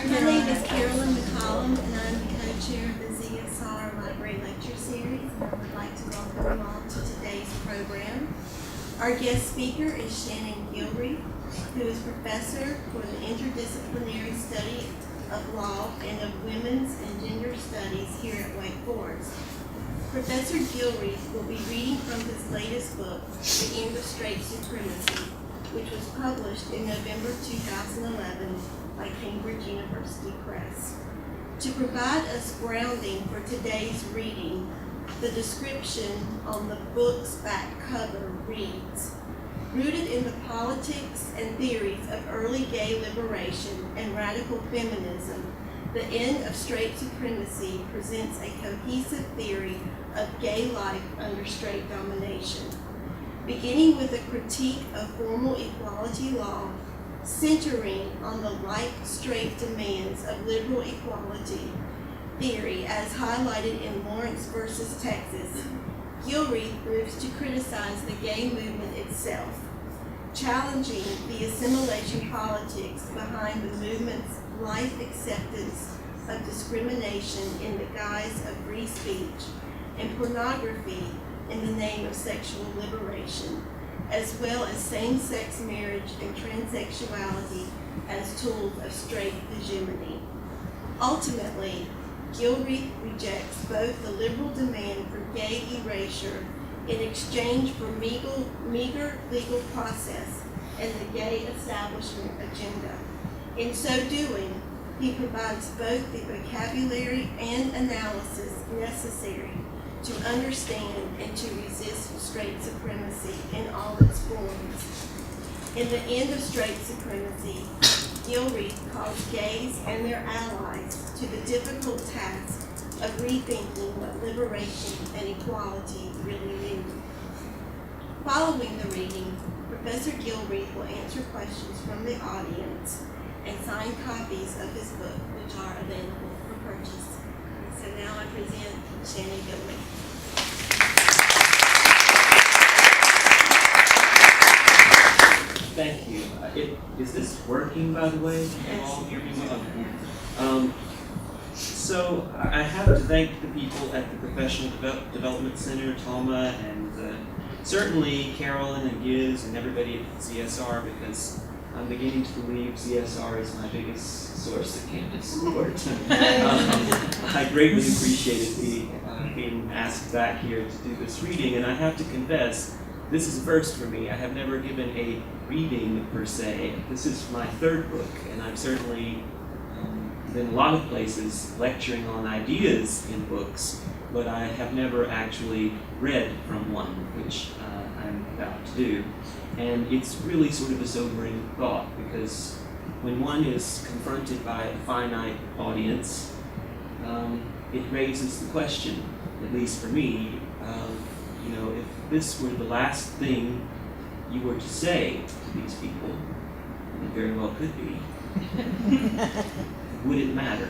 My name is Carolyn McCollum, and I'm the co-chair of the ZSR Library Lecture Series, and I would like to welcome you all to today's program. Our guest speaker is Shannon Gilreath, who is professor for the interdisciplinary study of law and of women's and gender studies here at Wake Forest. Professor Gilreath will be reading from his latest book, The End of Straight Supremacy, which was published in November 2011 by Cambridge University Press. To provide us grounding for today's reading, the description on the book's back cover reads, "Rooted in the politics and theories of early gay liberation and radical feminism, The End of Straight Supremacy presents a cohesive theory of gay life under straight domination. Beginning with a critique of formal equality law, centering on the like straight demands of liberal equality theory as highlighted in Lawrence versus Texas, Gilreath moves to criticize the gay movement itself, challenging the assimilation politics behind the movement's life acceptance of discrimination in the guise of free speech and pornography in the name of sexual liberation, as well as same-sex marriage and transsexuality as tools of straight hegemony. Ultimately, Gilreath rejects both the liberal demand for gay erasure in exchange for meager legal process and the gay establishment agenda. In so doing, he provides both the vocabulary and analysis necessary to understand and to resist straight supremacy in all its forms. In The End of Straight Supremacy, Gilreath calls gays and their allies to the difficult task of rethinking what liberation and equality really mean. Following the reading, Professor Gilreath will answer questions from the audience and sign copies of his book, which are available for purchase. So now I present Shannon Gilreath. Thank you. Is this working, by the way? Can you all hear me well? So I have to thank the people at the Professional Development Center, TALMA, and certainly Carolyn and Giz and everybody at ZSR, because I'm beginning to believe ZSR is my biggest source of campus support. I greatly appreciated being asked back here to do this reading, and I have to confess, this is a first for me. I have never given a reading per se. This is my third book, and I've certainly been a lot of places lecturing on ideas in books, but I have never actually read from one, which I'm about to do. And it's really sort of a sobering thought, because when one is confronted by a finite audience, it raises the question, at least for me, if this were the last thing you were to say to these people, and it very well could be, would it matter?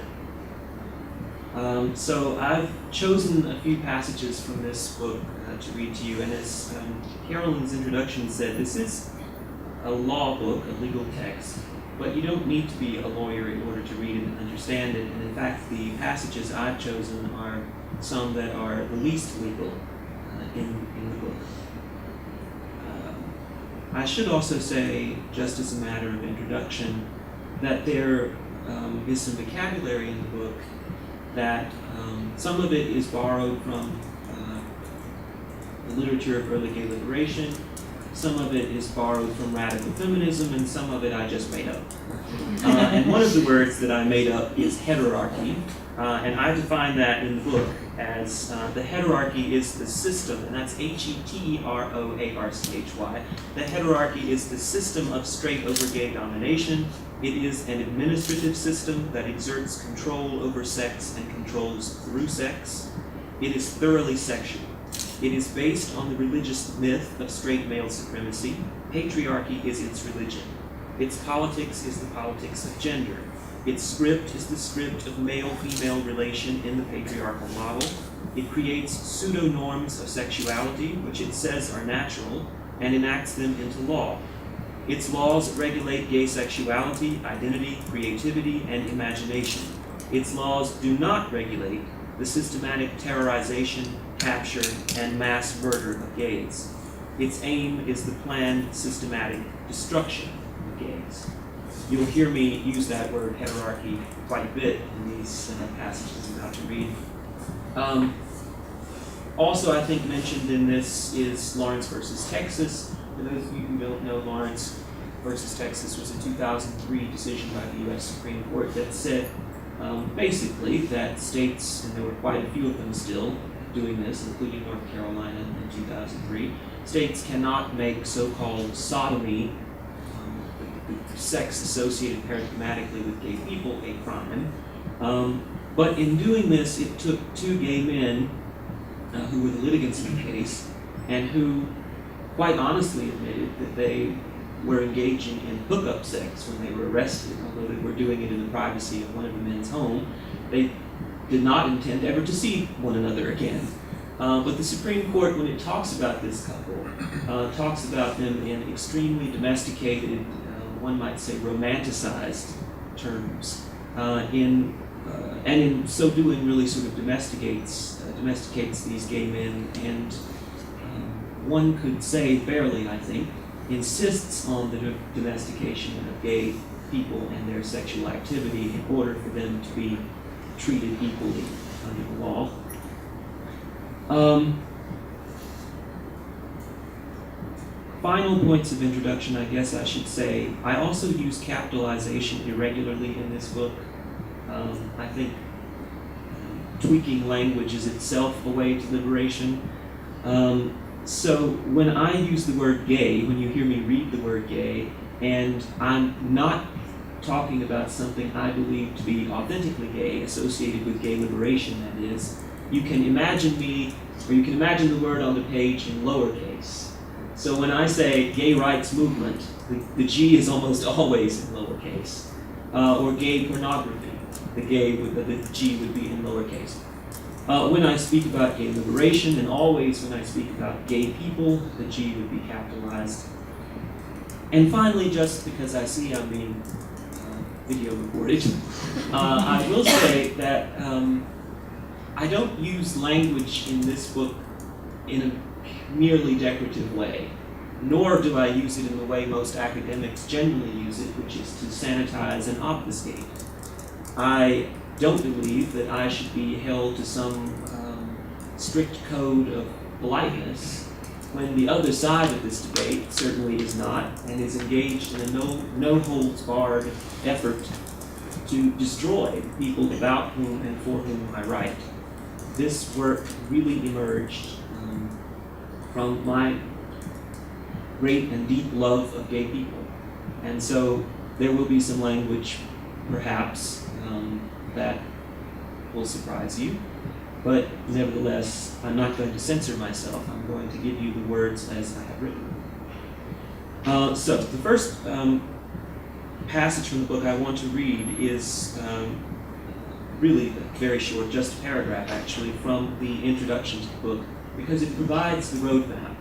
So I've chosen a few passages from this book to read to you, and as Carolyn's introduction said, this is a law book, a legal text, but you don't need to be a lawyer in order to read it and understand it, and in fact the passages I've chosen are some that are the least legal in the book. I should also say, just as a matter of introduction, that there is some vocabulary in the book that some of it is borrowed from the literature of early gay liberation, some of it is borrowed from radical feminism, and some of it I just made up. And one of the words that I made up is heterarchy, and I define that in the book as the heterarchy is the system, and that's Heteroarchy. The heterarchy is the system of straight over gay domination. It is an administrative system that exerts control over sex and controls through sex. It is thoroughly sexual. It is based on the religious myth of straight male supremacy. Patriarchy is its religion. Its politics is the politics of gender. Its script is the script of male-female relation in the patriarchal model. It creates pseudo-norms of sexuality, which it says are natural, and enacts them into law. Its laws regulate gay sexuality, identity, creativity, and imagination. Its laws do not regulate the systematic terrorization, capture, and mass murder of gays. Its aim is the planned, systematic destruction of gays. You'll hear me use that word hierarchy quite a bit in these passages I'm about to read. Also, I think mentioned in this is Lawrence versus Texas. For those of you who don't know, Lawrence versus Texas was a 2003 decision by the U.S. Supreme Court that said basically that states, and there were quite a few of them still doing this, including North Carolina in 2003, states cannot make so-called sodomy, the sex associated paradigmatically with gay people, a crime. But in doing this, it took two gay men who were the litigants in the case, and who quite honestly admitted that they were engaging in hookup sex when they were arrested, although they were doing it in the privacy of one of the men's home. They did not intend ever to see one another again. But the Supreme Court, when it talks about this couple, talks about them in extremely domesticated, one might say romanticized terms, and in so doing really sort of domesticates these gay men, and one could say fairly, I think, insists on the domestication of gay people and their sexual activity in order for them to be treated equally under the law. Final points of introduction, I guess I should say. I also use capitalization irregularly in this book. I think tweaking language is itself a way to liberation. So when I use the word gay, when you hear me read the word gay, and I'm not talking about something I believe to be authentically gay, associated with gay liberation, that is, you can imagine me, or you can imagine the word on the page in lowercase. So when I say gay rights movement, the G is almost always in lowercase. Or gay pornography, the G would be in lowercase. When I speak about gay liberation, and always when I speak about gay people, the G would be capitalized. And finally, just because I see I'm being video recorded, I will say that I don't use language in this book in a merely decorative way, nor do I use it in the way most academics generally use it, which is to sanitize and obfuscate. I don't believe that I should be held to some strict code of politeness when the other side of this debate certainly is not, and is engaged in a no-holds-barred effort to destroy people about whom and for whom I write. This work really emerged from my great and deep love of gay people. And so there will be some language, perhaps, that will surprise you. But nevertheless, I'm not going to censor myself. I'm going to give you the words as I have written them. So the first passage from the book I want to read is really very short, just a paragraph actually, from the introduction to the book, because it provides the roadmap.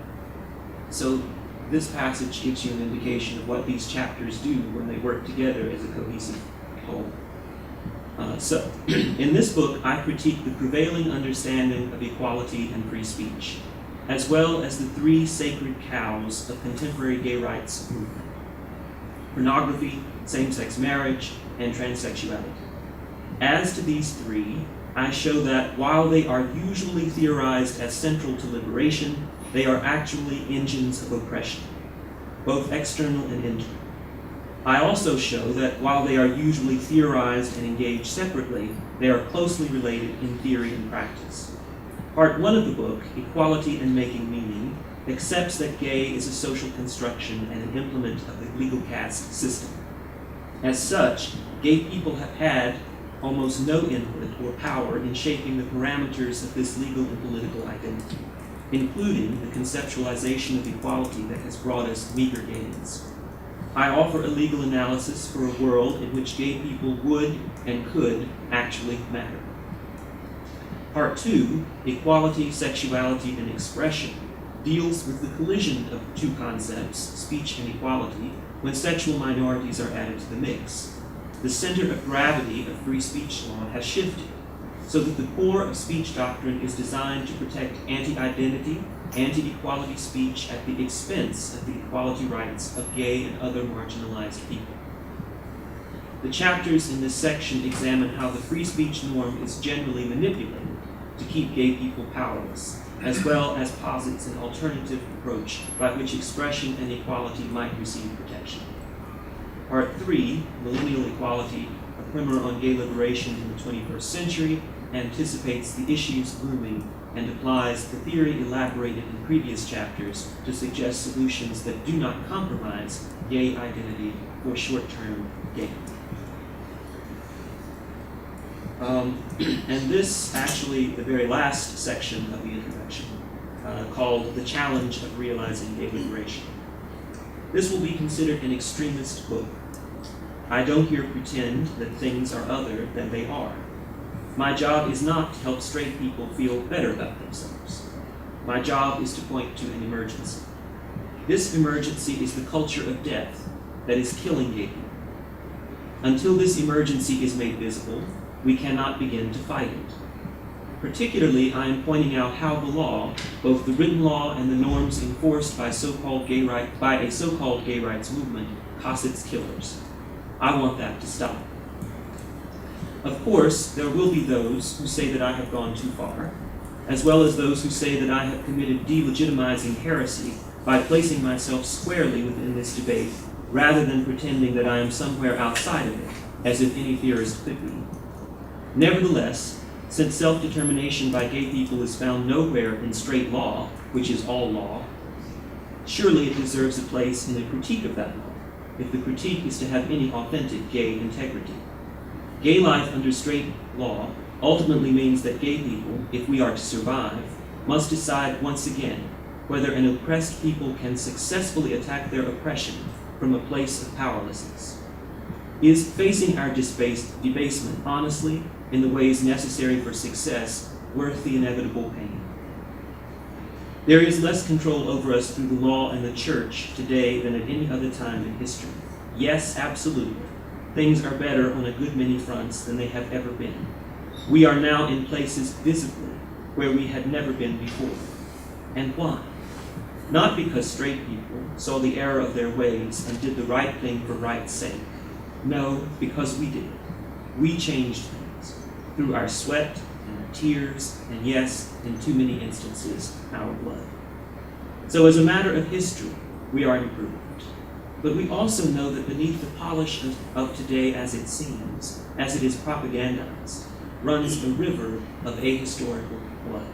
So this passage gives you an indication of what these chapters do when they work together as a cohesive whole. So, in this book, I critique the prevailing understanding of equality and free speech, as well as the three sacred cows of contemporary gay rights movement: pornography, same-sex marriage, and transsexuality. As to these three, I show that while they are usually theorized as central to liberation, they are actually engines of oppression, both external and internal. I also show that while they are usually theorized and engaged separately, they are closely related in theory and practice. Part 1 of the book, Equality and Making Meaning, accepts that gay is a social construction and an implement of the legal caste system. As such, gay people have had almost no input or power in shaping the parameters of this legal and political identity, including the conceptualization of equality that has brought us meager gains. I offer a legal analysis for a world in which gay people would and could actually matter. Part 2, Equality, Sexuality, and Expression, deals with the collision of two concepts, speech and equality, when sexual minorities are added to the mix. The center of gravity of free speech law has shifted, so that the core of speech doctrine is designed to protect anti-identity, anti-equality speech at the expense of the equality rights of gay and other marginalized people. The chapters in this section examine how the free speech norm is generally manipulated to keep gay people powerless, as well as posits an alternative approach by which expression and equality might receive protection. Part 3, Millennial Equality, a primer on gay liberation in the 21st century, anticipates the issues looming and applies the theory elaborated in previous chapters to suggest solutions that do not compromise gay identity for short-term gain. And this, actually, the very last section of the introduction, called The Challenge of Realizing Gay Liberation. This will be considered an extremist book. I don't here pretend that things are other than they are. My job is not to help straight people feel better about themselves. My job is to point to an emergency. This emergency is the culture of death that is killing gay people. Until this emergency is made visible, we cannot begin to fight it. Particularly, I am pointing out how the law, both the written law and the norms enforced by a so-called gay rights movement, costs its killers. I want that to stop. Of course, there will be those who say that I have gone too far, as well as those who say that I have committed delegitimizing heresy by placing myself squarely within this debate, rather than pretending that I am somewhere outside of it, as if any theorist could be. Nevertheless, since self-determination by gay people is found nowhere in straight law, which is all law, surely it deserves a place in a critique of that law, if the critique is to have any authentic gay integrity. Gay life under straight law ultimately means that gay people, if we are to survive, must decide once again whether an oppressed people can successfully attack their oppression from a place of powerlessness. Is facing our debasement honestly, in the ways necessary for success, worth the inevitable pain? There is less control over us through the law and the church today than at any other time in history. Yes, absolutely. Things are better on a good many fronts than they have ever been. We are now in places visibly where we had never been before. And why? Not because straight people saw the error of their ways and did the right thing for right's sake. No, because we did. We changed things through our sweat and our tears, and yes, in too many instances, our blood. So as a matter of history, we are improved. But we also know that beneath the polish of today as it seems, as it is propagandized, runs a river of ahistorical blood.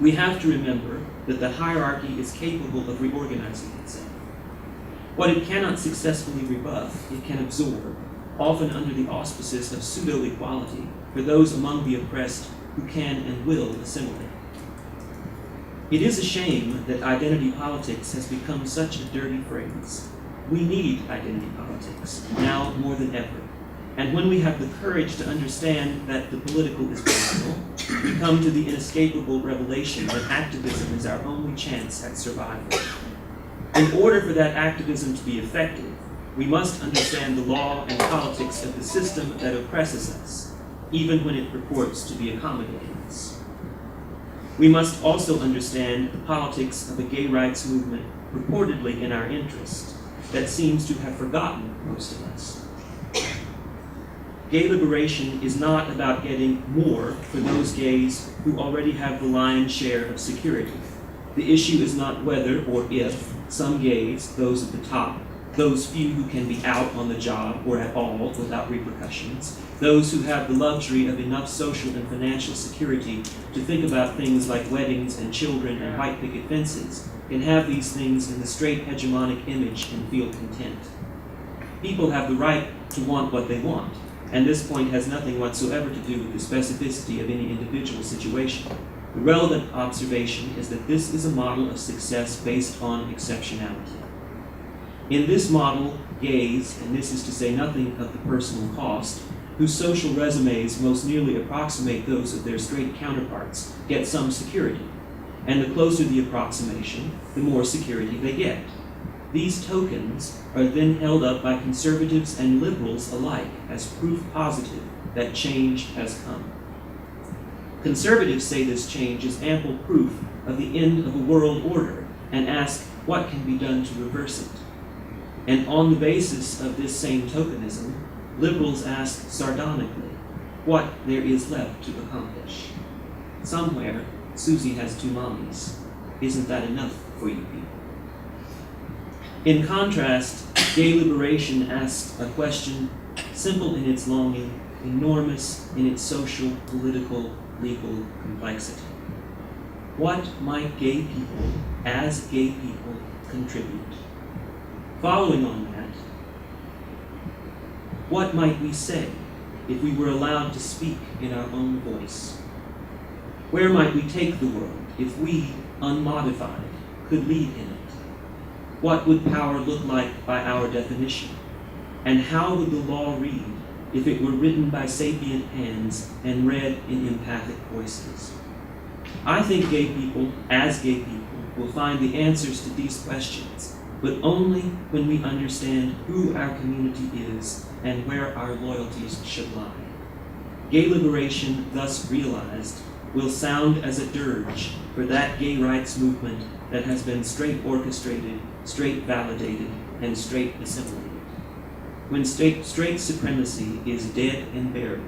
We have to remember that the hierarchy is capable of reorganizing itself. What it cannot successfully rebuff, it can absorb, often under the auspices of pseudo-equality for those among the oppressed who can and will assimilate. It is a shame that identity politics has become such a dirty phrase. We need identity politics, now more than ever. And when we have the courage to understand that the political is political, we come to the inescapable revelation that activism is our only chance at survival. In order for that activism to be effective, we must understand the law and politics of the system that oppresses us, even when it purports to be accommodating us. We must also understand the politics of a gay rights movement purportedly in our interest that seems to have forgotten most of us. Gay liberation is not about getting more for those gays who already have the lion's share of security. The issue is not whether or if some gays, those at the top, those few who can be out on the job or at all without repercussions, those who have the luxury of enough social and financial security to think about things like weddings and children and white picket fences, can have these things in the straight hegemonic image and feel content. People have the right to want what they want, and this point has nothing whatsoever to do with the specificity of any individual situation. The relevant observation is that this is a model of success based on exceptionality. In this model, gays, and this is to say nothing of the personal cost, whose social resumes most nearly approximate those of their straight counterparts, get some security. and the closer the approximation, the more security they get. These tokens are then held up by conservatives and liberals alike as proof positive that change has come. Conservatives say this change is ample proof of the end of a world order and ask what can be done to reverse it. And on the basis of this same tokenism, liberals ask sardonically what there is left to accomplish. Somewhere, Susie has two mommies. Isn't that enough for you people? In contrast, gay liberation asks a question simple in its longing, enormous in its social, political, legal complexity. What might gay people, as gay people, contribute? Following on that, what might we say if we were allowed to speak in our own voice? Where might we take the world if we, unmodified, could lead in it? What would power look like by our definition? And how would the law read if it were written by sapient hands and read in empathic voices? I think gay people, as gay people, will find the answers to these questions, but only when we understand who our community is and where our loyalties should lie. Gay liberation, thus realized, will sound as a dirge for that gay rights movement that has been straight orchestrated, straight validated, and straight assimilated. When straight supremacy is dead and buried,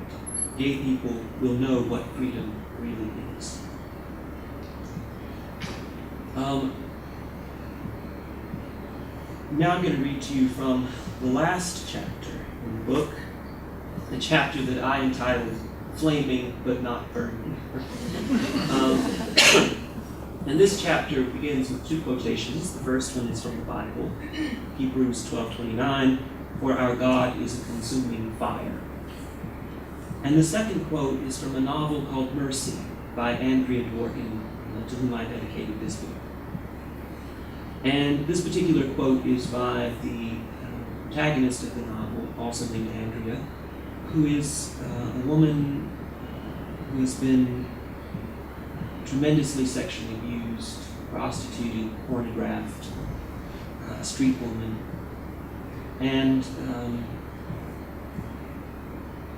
gay people will know what freedom really is. Now I'm going to read to you from the last chapter in the book, the chapter that I entitled Flaming But Not Burning. And this chapter begins with two quotations. The first one is from the Bible, Hebrews 12:29, "For our God is a consuming fire." And the second quote is from a novel called Mercy by Andrea Dworkin, to whom I dedicated this book. And this particular quote is by the protagonist of the novel, also named Andrea, who is a woman who has been tremendously sexually abused, prostituted, pornographed, a street woman. And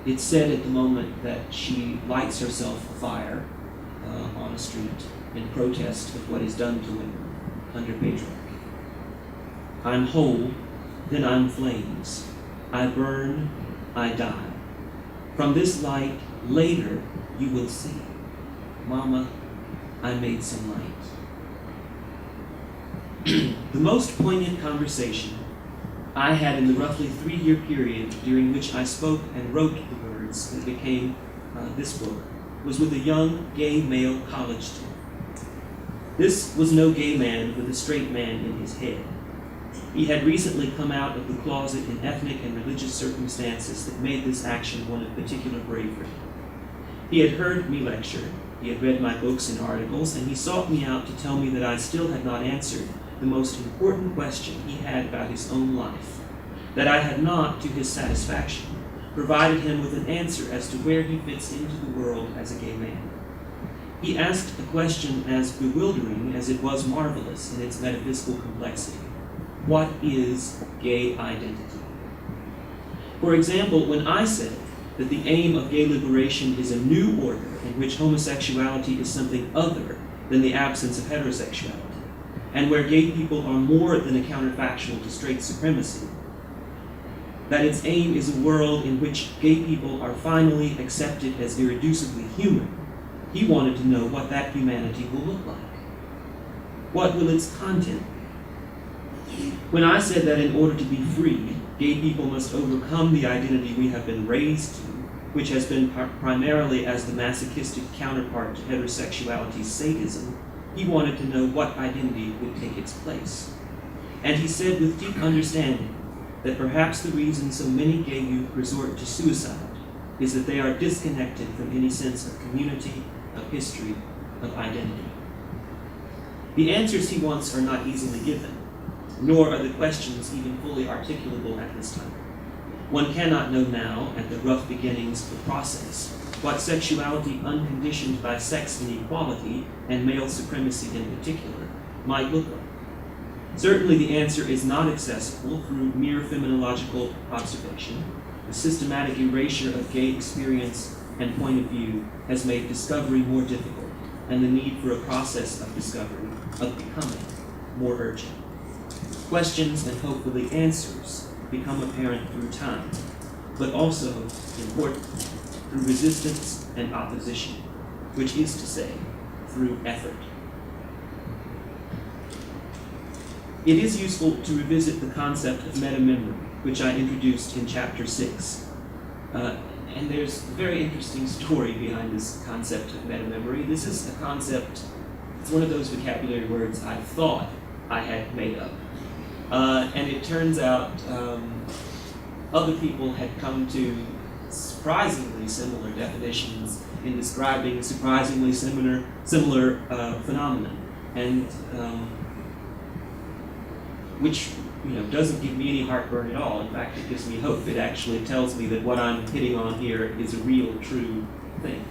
it's said at the moment that she lights herself afire on a street in protest of what is done to women under patriarchy. "I'm whole, then I'm flames. I burn, I die. From this light, later you will see. Mama, I made some light." The most poignant conversation I had in the roughly 3-year period during which I spoke and wrote the words that became this book was with a young gay male college student. This was no gay man with a straight man in his head. He had recently come out of the closet in ethnic and religious circumstances that made this action one of particular bravery. He had heard me lecture, he had read my books and articles, and he sought me out to tell me that I still had not answered the most important question he had about his own life, that I had not, to his satisfaction, provided him with an answer as to where he fits into the world as a gay man. He asked a question as bewildering as it was marvelous in its metaphysical complexity. What is gay identity? For example, when I said that the aim of gay liberation is a new order in which homosexuality is something other than the absence of heterosexuality, and where gay people are more than a counterfactual to straight supremacy, that its aim is a world in which gay people are finally accepted as irreducibly human, he wanted to know what that humanity will look like. What will its content be? When I said that in order to be free, gay people must overcome the identity we have been raised to, which has been primarily as the masochistic counterpart to heterosexuality's sadism, he wanted to know what identity would take its place. And he said with deep understanding that perhaps the reason so many gay youth resort to suicide is that they are disconnected from any sense of community, of history, of identity. The answers he wants are not easily given, nor are the questions even fully articulable at this time. One cannot know now, at the rough beginnings of the process, what sexuality unconditioned by sex inequality, and male supremacy in particular, might look like. Certainly the answer is not accessible through mere phenomenological observation. The systematic erasure of gay experience and point of view has made discovery more difficult, and the need for a process of discovery, of becoming, more urgent. Questions and hopefully answers become apparent through time, but also, importantly, through resistance and opposition, which is to say, through effort. It is useful to revisit the concept of meta-memory, which I introduced in Chapter 6. And there's a very interesting story behind this concept of meta-memory. This is a concept, it's one of those vocabulary words I thought I had made up. And it turns out other people had come to surprisingly similar definitions in describing surprisingly similar phenomenon, and which doesn't give me any heartburn at all. In fact, it gives me hope. It actually tells me that what I'm hitting on here is a real, true thing.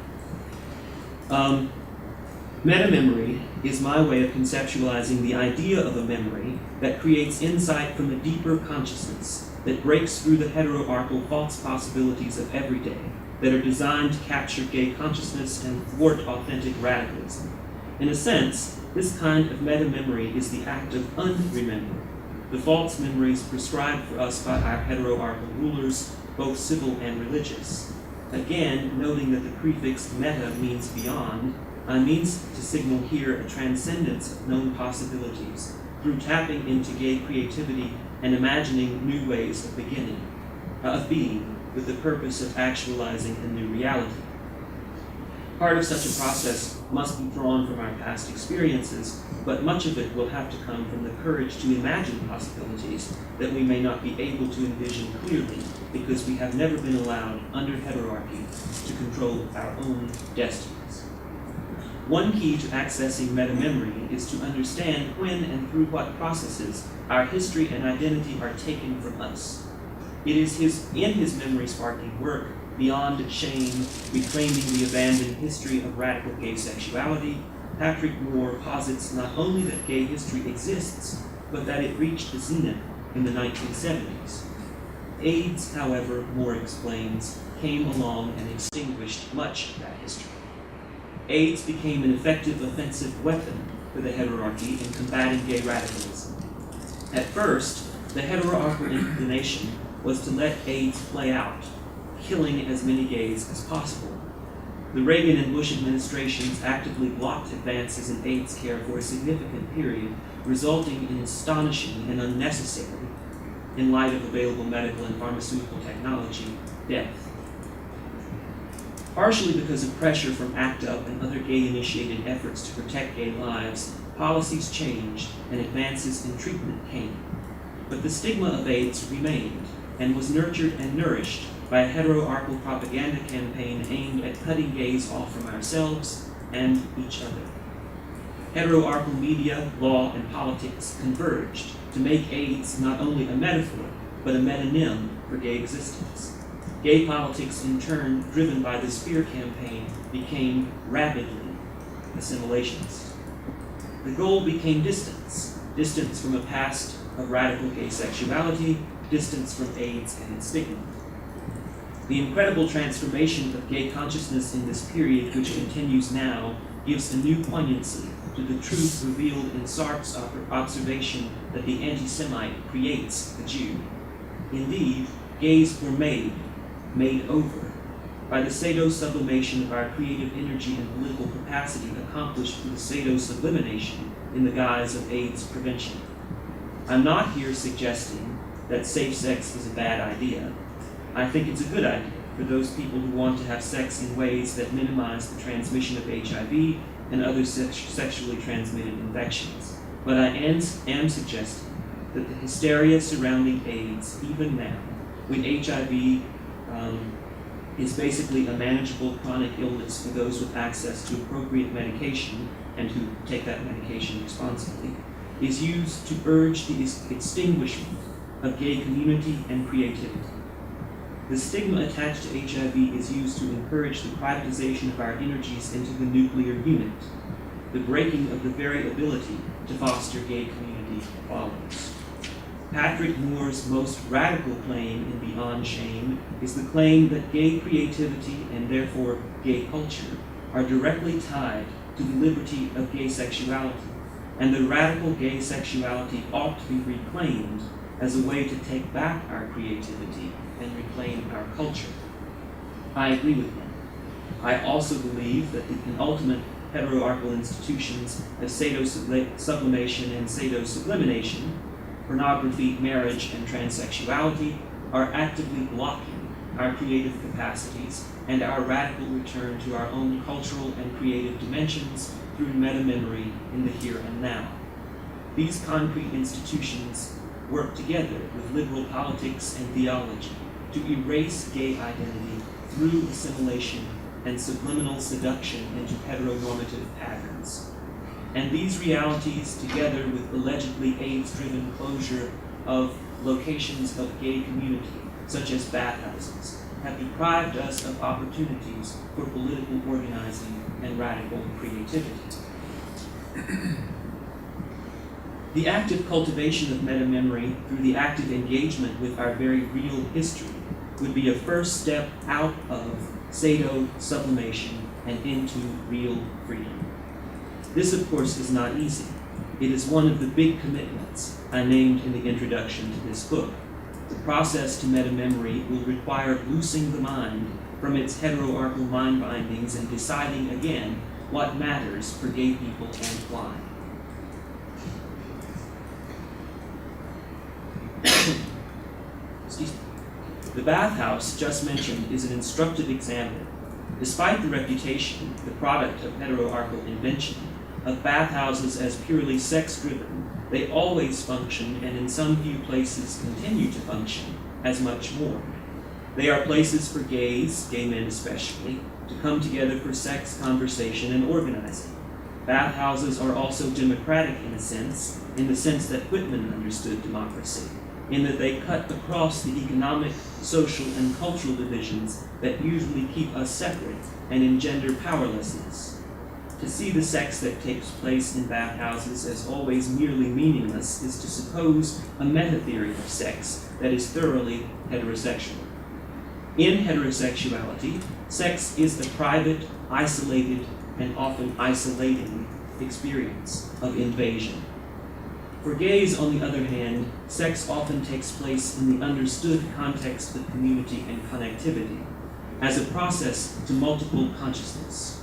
Meta-memory is my way of conceptualizing the idea of a memory that creates insight from a deeper consciousness that breaks through the heteroarchal false possibilities of everyday that are designed to capture gay consciousness and thwart authentic radicalism. In a sense, this kind of meta-memory is the act of unremembering the false memories prescribed for us by our heteroarchal rulers, both civil and religious. Again, noting that the prefix meta means beyond, I mean to signal here a transcendence of known possibilities through tapping into gay creativity and imagining new ways of being, with the purpose of actualizing a new reality. Part of such a process must be drawn from our past experiences, but much of it will have to come from the courage to imagine possibilities that we may not be able to envision clearly because we have never been allowed, under heterarchy, to control our own destinies. One key to accessing meta-memory is to understand when and through what processes our history and identity are taken from us. It is in his memory-sparking work, Beyond Shame, Reclaiming the Abandoned History of Radical Gay Sexuality, Patrick Moore posits not only that gay history exists, but that it reached the zenith in the 1970s. AIDS, however, Moore explains, came along and extinguished much of that history. AIDS became an effective offensive weapon for the heterarchy in combating gay radicalism. At first, the heteroarchal inclination was to let AIDS play out, killing as many gays as possible. The Reagan and Bush administrations actively blocked advances in AIDS care for a significant period, resulting in astonishing and unnecessary, in light of available medical and pharmaceutical technology, death. Partially because of pressure from ACT UP and other gay-initiated efforts to protect gay lives, policies changed and advances in treatment came. But the stigma of AIDS remained and was nurtured and nourished by a heteroarchal propaganda campaign aimed at cutting gays off from ourselves and each other. Heteroarchal media, law, and politics converged to make AIDS not only a metaphor, but a metonym for gay existence. Gay politics, in turn, driven by this fear campaign, became rapidly assimilationist. The goal became distance from a past of radical gay sexuality, distance from AIDS and its stigma. The incredible transformation of gay consciousness in this period, which continues now, gives a new poignancy to the truth revealed in Sartre's observation that the anti-Semite creates the Jew. Indeed, gays were made over, by the pseudo-sublimation of our creative energy and political capacity accomplished through the pseudo-sublimation in the guise of AIDS prevention. I'm not here suggesting that safe sex is a bad idea. I think it's a good idea for those people who want to have sex in ways that minimize the transmission of HIV and other sexually transmitted infections. But I am suggesting that the hysteria surrounding AIDS, even now, when HIV is basically a manageable chronic illness for those with access to appropriate medication and who take that medication responsibly, is used to urge the extinguishment of gay community and creativity. the stigma attached to HIV is used to encourage the privatization of our energies into the nuclear unit. The breaking of the very ability to foster gay community follows. Patrick Moore's most radical claim in Beyond Shame is the claim that gay creativity and therefore gay culture are directly tied to the liberty of gay sexuality, and the radical gay sexuality ought to be reclaimed as a way to take back our creativity and reclaim our culture. I agree with him. I also believe that the penultimate heteroarchal institutions of sadosublimation and sadosublimation, pornography, marriage, and transsexuality, are actively blocking our creative capacities and our radical return to our own cultural and creative dimensions through meta-memory in the here and now. These concrete institutions work together with liberal politics and theology to erase gay identity through assimilation and subliminal seduction into heteronormative patterns. And these realities, together with allegedly AIDS-driven closure of locations of gay community, such as bathhouses, have deprived us of opportunities for political organizing and radical creativity. The active cultivation of meta-memory through the active engagement with our very real history would be a first step out of sado-sublimation and into real freedom. This, of course, is not easy. It is one of the big commitments I named in the introduction to this book. The process to meta-memory will require loosing the mind from its heteroarchal mind bindings and deciding again what matters for gay people and why. Excuse me. The bathhouse just mentioned is an instructive example. Despite the reputation, the product of heteroarchal invention, of bathhouses as purely sex-driven, they always function and in some few places continue to function as much more. They are places for gays, gay men especially, to come together for sex, conversation, and organizing. Bathhouses are also democratic in the sense that Whitman understood democracy, in that they cut across the economic, social, and cultural divisions that usually keep us separate and engender powerlessness. To see the sex that takes place in bathhouses as always merely meaningless is to suppose a meta-theory of sex that is thoroughly heterosexual. In heterosexuality, sex is a private, isolated, and often isolating experience of invasion. For gays, on the other hand, sex often takes place in the understood context of community and connectivity, as a process to multiple consciousness.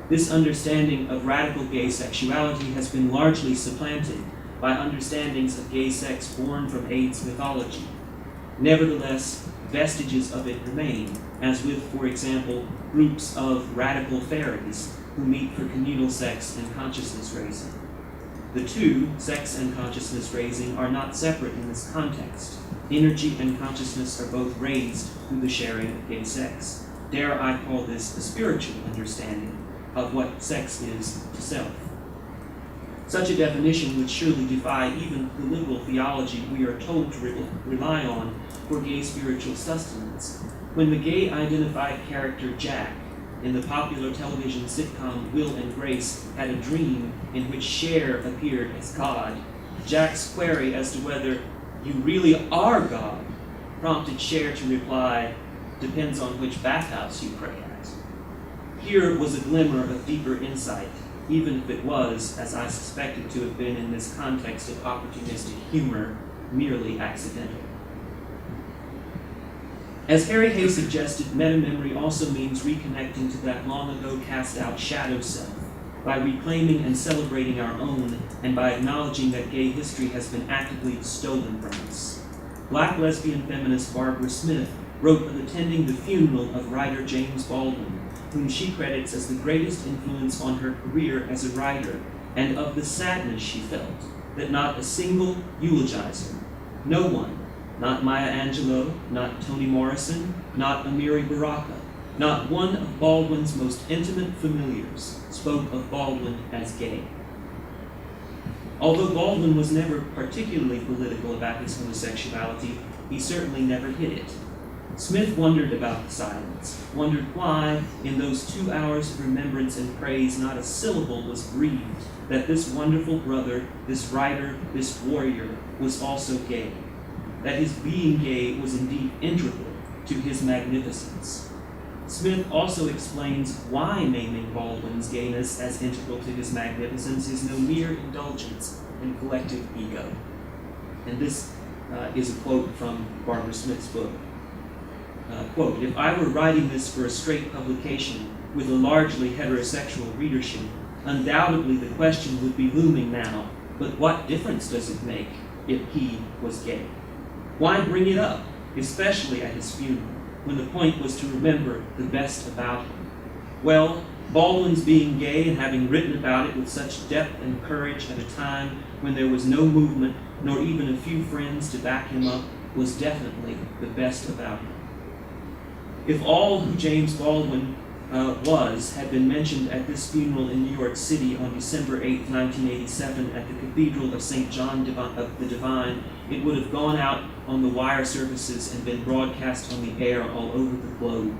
This understanding of radical gay sexuality has been largely supplanted by understandings of gay sex born from AIDS mythology. Nevertheless, vestiges of it remain, as with, for example, groups of radical fairies who meet for communal sex and consciousness raising. The two, sex and consciousness raising, are not separate in this context. Energy and consciousness are both raised through the sharing of gay sex. Dare I call this a spiritual understanding of what sex is to self. Such a definition would surely defy even the liberal theology we are told to rely on for gay spiritual sustenance. When the gay-identified character Jack in the popular television sitcom Will and Grace had a dream in which Cher appeared as God, Jack's query as to whether you really are God prompted Cher to reply, "Depends on which bathhouse you pray at." Here was a glimmer of deeper insight, even if it was, as I suspected to have been in this context of opportunistic humor, merely accidental. As Harry Hay suggested, meta-memory also means reconnecting to that long-ago cast-out shadow self, by reclaiming and celebrating our own, and by acknowledging that gay history has been actively stolen from us. Black lesbian feminist Barbara Smith wrote of attending the funeral of writer James Baldwin, whom she credits as the greatest influence on her career as a writer, and of the sadness she felt that not a single eulogizer, no one, not Maya Angelou, not Toni Morrison, not Amiri Baraka, not one of Baldwin's most intimate familiars spoke of Baldwin as gay. Although Baldwin was never particularly political about his homosexuality, he certainly never hid it. Smith wondered about the silence, wondered why, in those 2 hours of remembrance and praise, not a syllable was breathed that this wonderful brother, this writer, this warrior, was also gay, that his being gay was indeed integral to his magnificence. Smith also explains why naming Baldwin's gayness as integral to his magnificence is no mere indulgence in collective ego. And this is a quote from Barbara Smith's book. Quote, "If I were writing this for a straight publication with a largely heterosexual readership, undoubtedly the question would be looming now, but what difference does it make if he was gay? Why bring it up, especially at his funeral, when the point was to remember the best about him? Well, Baldwin's being gay and having written about it with such depth and courage at a time when there was no movement, nor even a few friends to back him up, was definitely the best about him. If all who James Baldwin had been mentioned at this funeral in New York City on December 8, 1987 at the Cathedral of St. John of the Divine, it would have gone out on the wire services and been broadcast on the air all over the globe.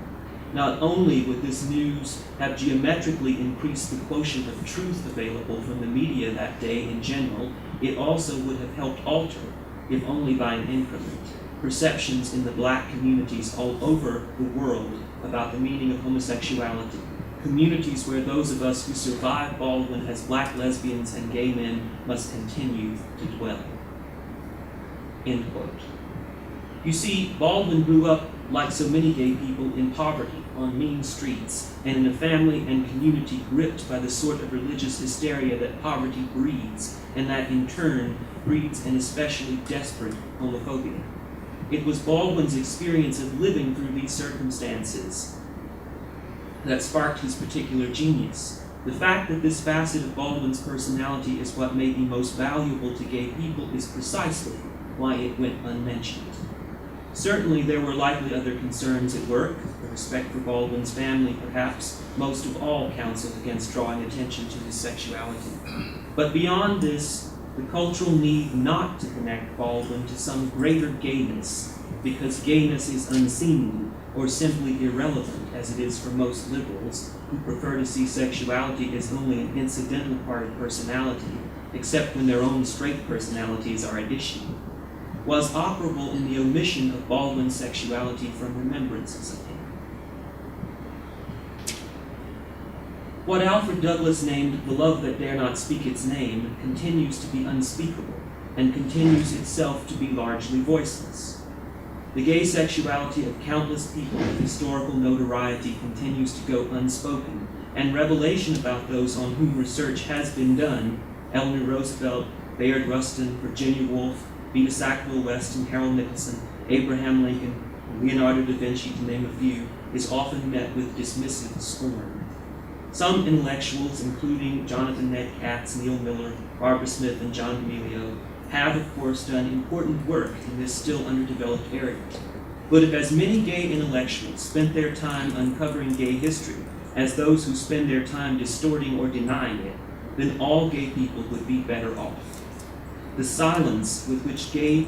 Not only would this news have geometrically increased the quotient of truth available from the media that day in general, it also would have helped alter, if only by an increment, perceptions in the black communities all over the world about the meaning of homosexuality, communities where those of us who survived Baldwin as black lesbians and gay men must continue to dwell." End quote. You see, Baldwin grew up, like so many gay people, in poverty, on mean streets, and in a family and community gripped by the sort of religious hysteria that poverty breeds, and that in turn breeds an especially desperate homophobia. It was Baldwin's experience of living through these circumstances that sparked his particular genius. The fact that this facet of Baldwin's personality is what may be most valuable to gay people is precisely why it went unmentioned. Certainly there were likely other concerns at work. The respect for Baldwin's family, perhaps, most of all counseled against drawing attention to his sexuality. But beyond this, the cultural need not to connect Baldwin to some greater gayness, because gayness is unseemly or simply irrelevant, as it is for most liberals, who prefer to see sexuality as only an incidental part of personality, except when their own straight personalities are at issue, was operable in the omission of Baldwin's sexuality from remembrances of him. What Alfred Douglas named "the love that dare not speak its name" continues to be unspeakable, and continues itself to be largely voiceless. The gay sexuality of countless people with historical notoriety continues to go unspoken, and revelation about those on whom research has been done, Eleanor Roosevelt, Bayard Rustin, Virginia Woolf, Vita Sackville West and Carol Nicholson, Abraham Lincoln, and Leonardo da Vinci, to name a few, is often met with dismissive scorn. Some intellectuals, including Jonathan Ned Katz, Neil Miller, Barbara Smith, and John D'Amelio, have, of course, done important work in this still underdeveloped area. But if as many gay intellectuals spent their time uncovering gay history as those who spend their time distorting or denying it, then all gay people would be better off. The silence with which gay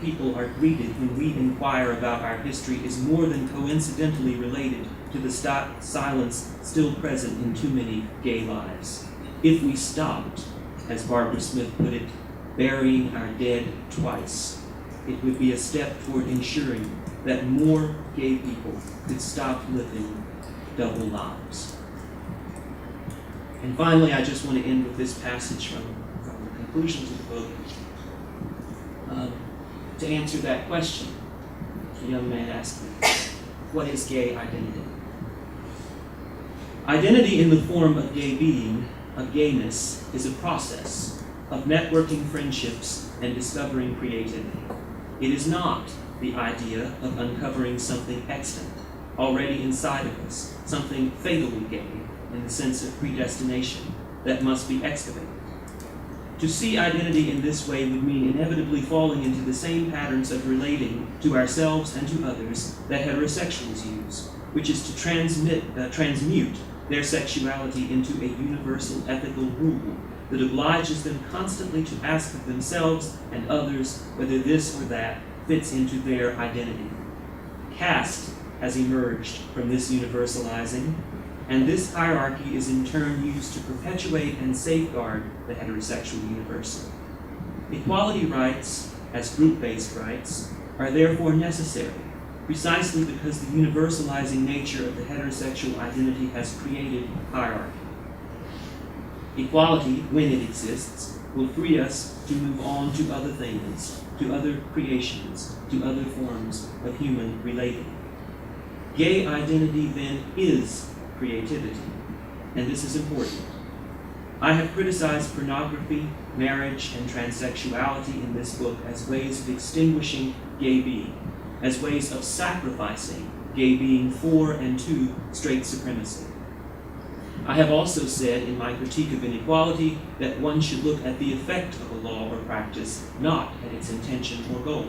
people are greeted when we inquire about our history is more than coincidentally related to the silence still present in too many gay lives. If we stopped, as Barbara Smith put it, burying our dead twice, it would be a step toward ensuring that more gay people could stop living double lives. And finally, I just want to end with this passage from the conclusion to the book. To answer that question, the young man asked me, what is gay identity? Identity in the form of gay being, of gayness, is a process of networking friendships and discovering creativity. It is not the idea of uncovering something extant, already inside of us, something fatally gay in the sense of predestination that must be excavated. To see identity in this way would mean inevitably falling into the same patterns of relating to ourselves and to others that heterosexuals use, which is to transmute their sexuality into a universal ethical rule that obliges them constantly to ask of themselves and others whether this or that fits into their identity. Caste has emerged from this universalizing, and this hierarchy is in turn used to perpetuate and safeguard the heterosexual universal. Equality rights, as group-based rights, are therefore necessary, precisely because the universalizing nature of the heterosexual identity has created hierarchy. Equality, when it exists, will free us to move on to other things, to other creations, to other forms of human relating. Gay identity then is creativity, and this is important. I have criticized pornography, marriage, and transsexuality in this book as ways of extinguishing gay being, as ways of sacrificing gay being for and to straight supremacy. I have also said in my critique of inequality that one should look at the effect of a law or practice, not at its intention or goal.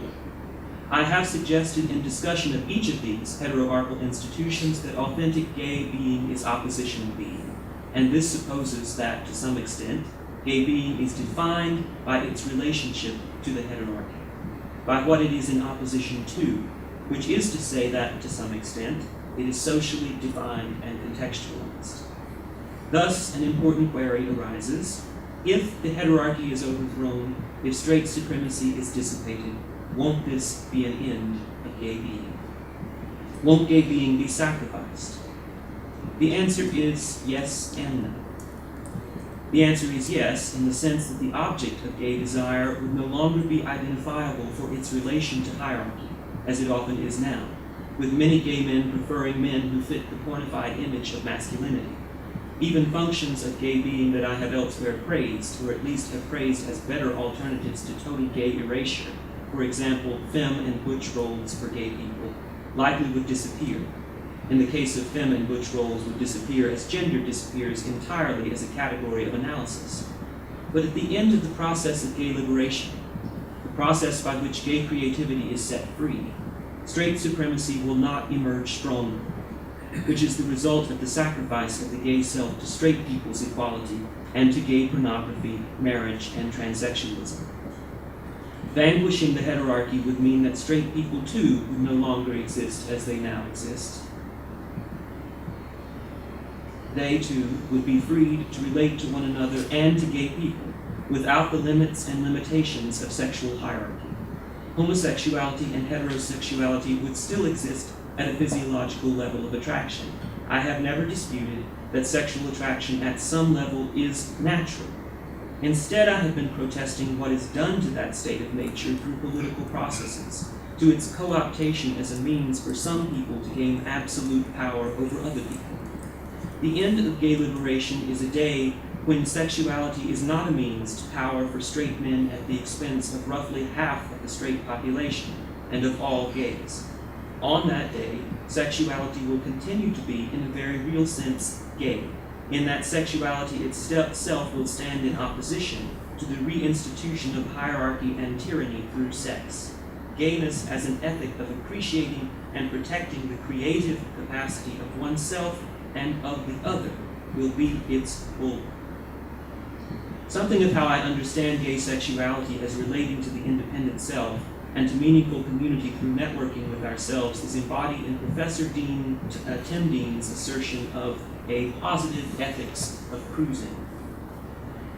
I have suggested in discussion of each of these heteroarchal institutions that authentic gay being is oppositional being, and this supposes that, to some extent, gay being is defined by its relationship to the heterarchy, by what it is in opposition to, which is to say that, to some extent, it is socially defined and contextualized. Thus, an important query arises: if the heterarchy is overthrown, if straight supremacy is dissipated, won't this be an end of gay being? Won't gay being be sacrificed? The answer is yes and no. The answer is yes, in the sense that the object of gay desire would no longer be identifiable for its relation to hierarchy, as it often is now, with many gay men preferring men who fit the pornified image of masculinity. Even functions of gay being that I have elsewhere praised, or at least have praised as better alternatives to total gay erasure, for example, femme and butch roles for gay people, likely would disappear. In the case of femme and butch roles would disappear as gender disappears entirely as a category of analysis. But at the end of the process of gay liberation, the process by which gay creativity is set free, straight supremacy will not emerge stronger, which is the result of the sacrifice of the gay self to straight people's equality and to gay pornography, marriage, and transsexualism. Vanquishing the heterarchy would mean that straight people too would no longer exist as they now exist. They too would be freed to relate to one another and to gay people without the limits and limitations of sexual hierarchy. Homosexuality and heterosexuality would still exist at a physiological level of attraction. I have never disputed that sexual attraction at some level is natural. Instead, I have been protesting what is done to that state of nature through political processes, to its co-optation as a means for some people to gain absolute power over other people. The end of gay liberation is a day when sexuality is not a means to power for straight men at the expense of roughly half of the straight population and of all gays. On that day, sexuality will continue to be, in a very real sense, gay, in that sexuality itself will stand in opposition to the reinstitution of hierarchy and tyranny through sex. Gayness as an ethic of appreciating and protecting the creative capacity of oneself and of the other will be its bulwark. Something of how I understand gay sexuality as relating to the independent self and to meaningful community through networking with ourselves is embodied in Professor Tim Dean's assertion of a positive ethics of cruising.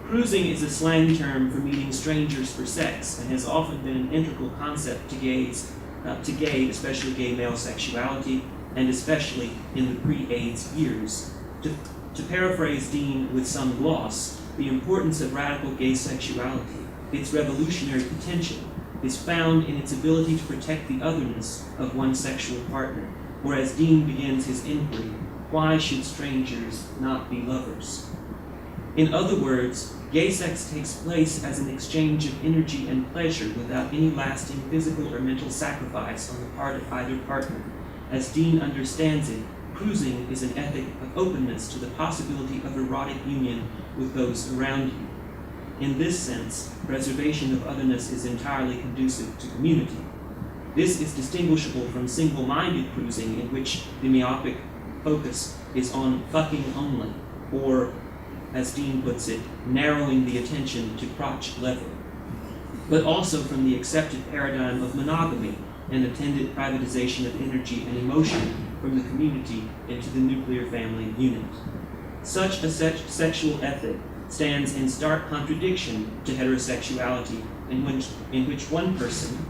Cruising is a slang term for meeting strangers for sex and has often been an integral concept to gay, especially gay male sexuality, and especially in the pre-AIDS years. To paraphrase Dean with some gloss, the importance of radical gay sexuality, its revolutionary potential, is found in its ability to protect the otherness of one's sexual partner, or as Dean begins his inquiry, why should strangers not be lovers? In other words, gay sex takes place as an exchange of energy and pleasure without any lasting physical or mental sacrifice on the part of either partner. As Dean understands it, cruising is an ethic of openness to the possibility of erotic union with those around you. In this sense, preservation of otherness is entirely conducive to community. This is distinguishable from single-minded cruising, in which the myopic focus is on fucking only, or, as Dean puts it, narrowing the attention to crotch level, but also from the accepted paradigm of monogamy, and attendant privatization of energy and emotion from the community into the nuclear family unit. Such a sexual ethic stands in stark contradiction to heterosexuality, in which one person,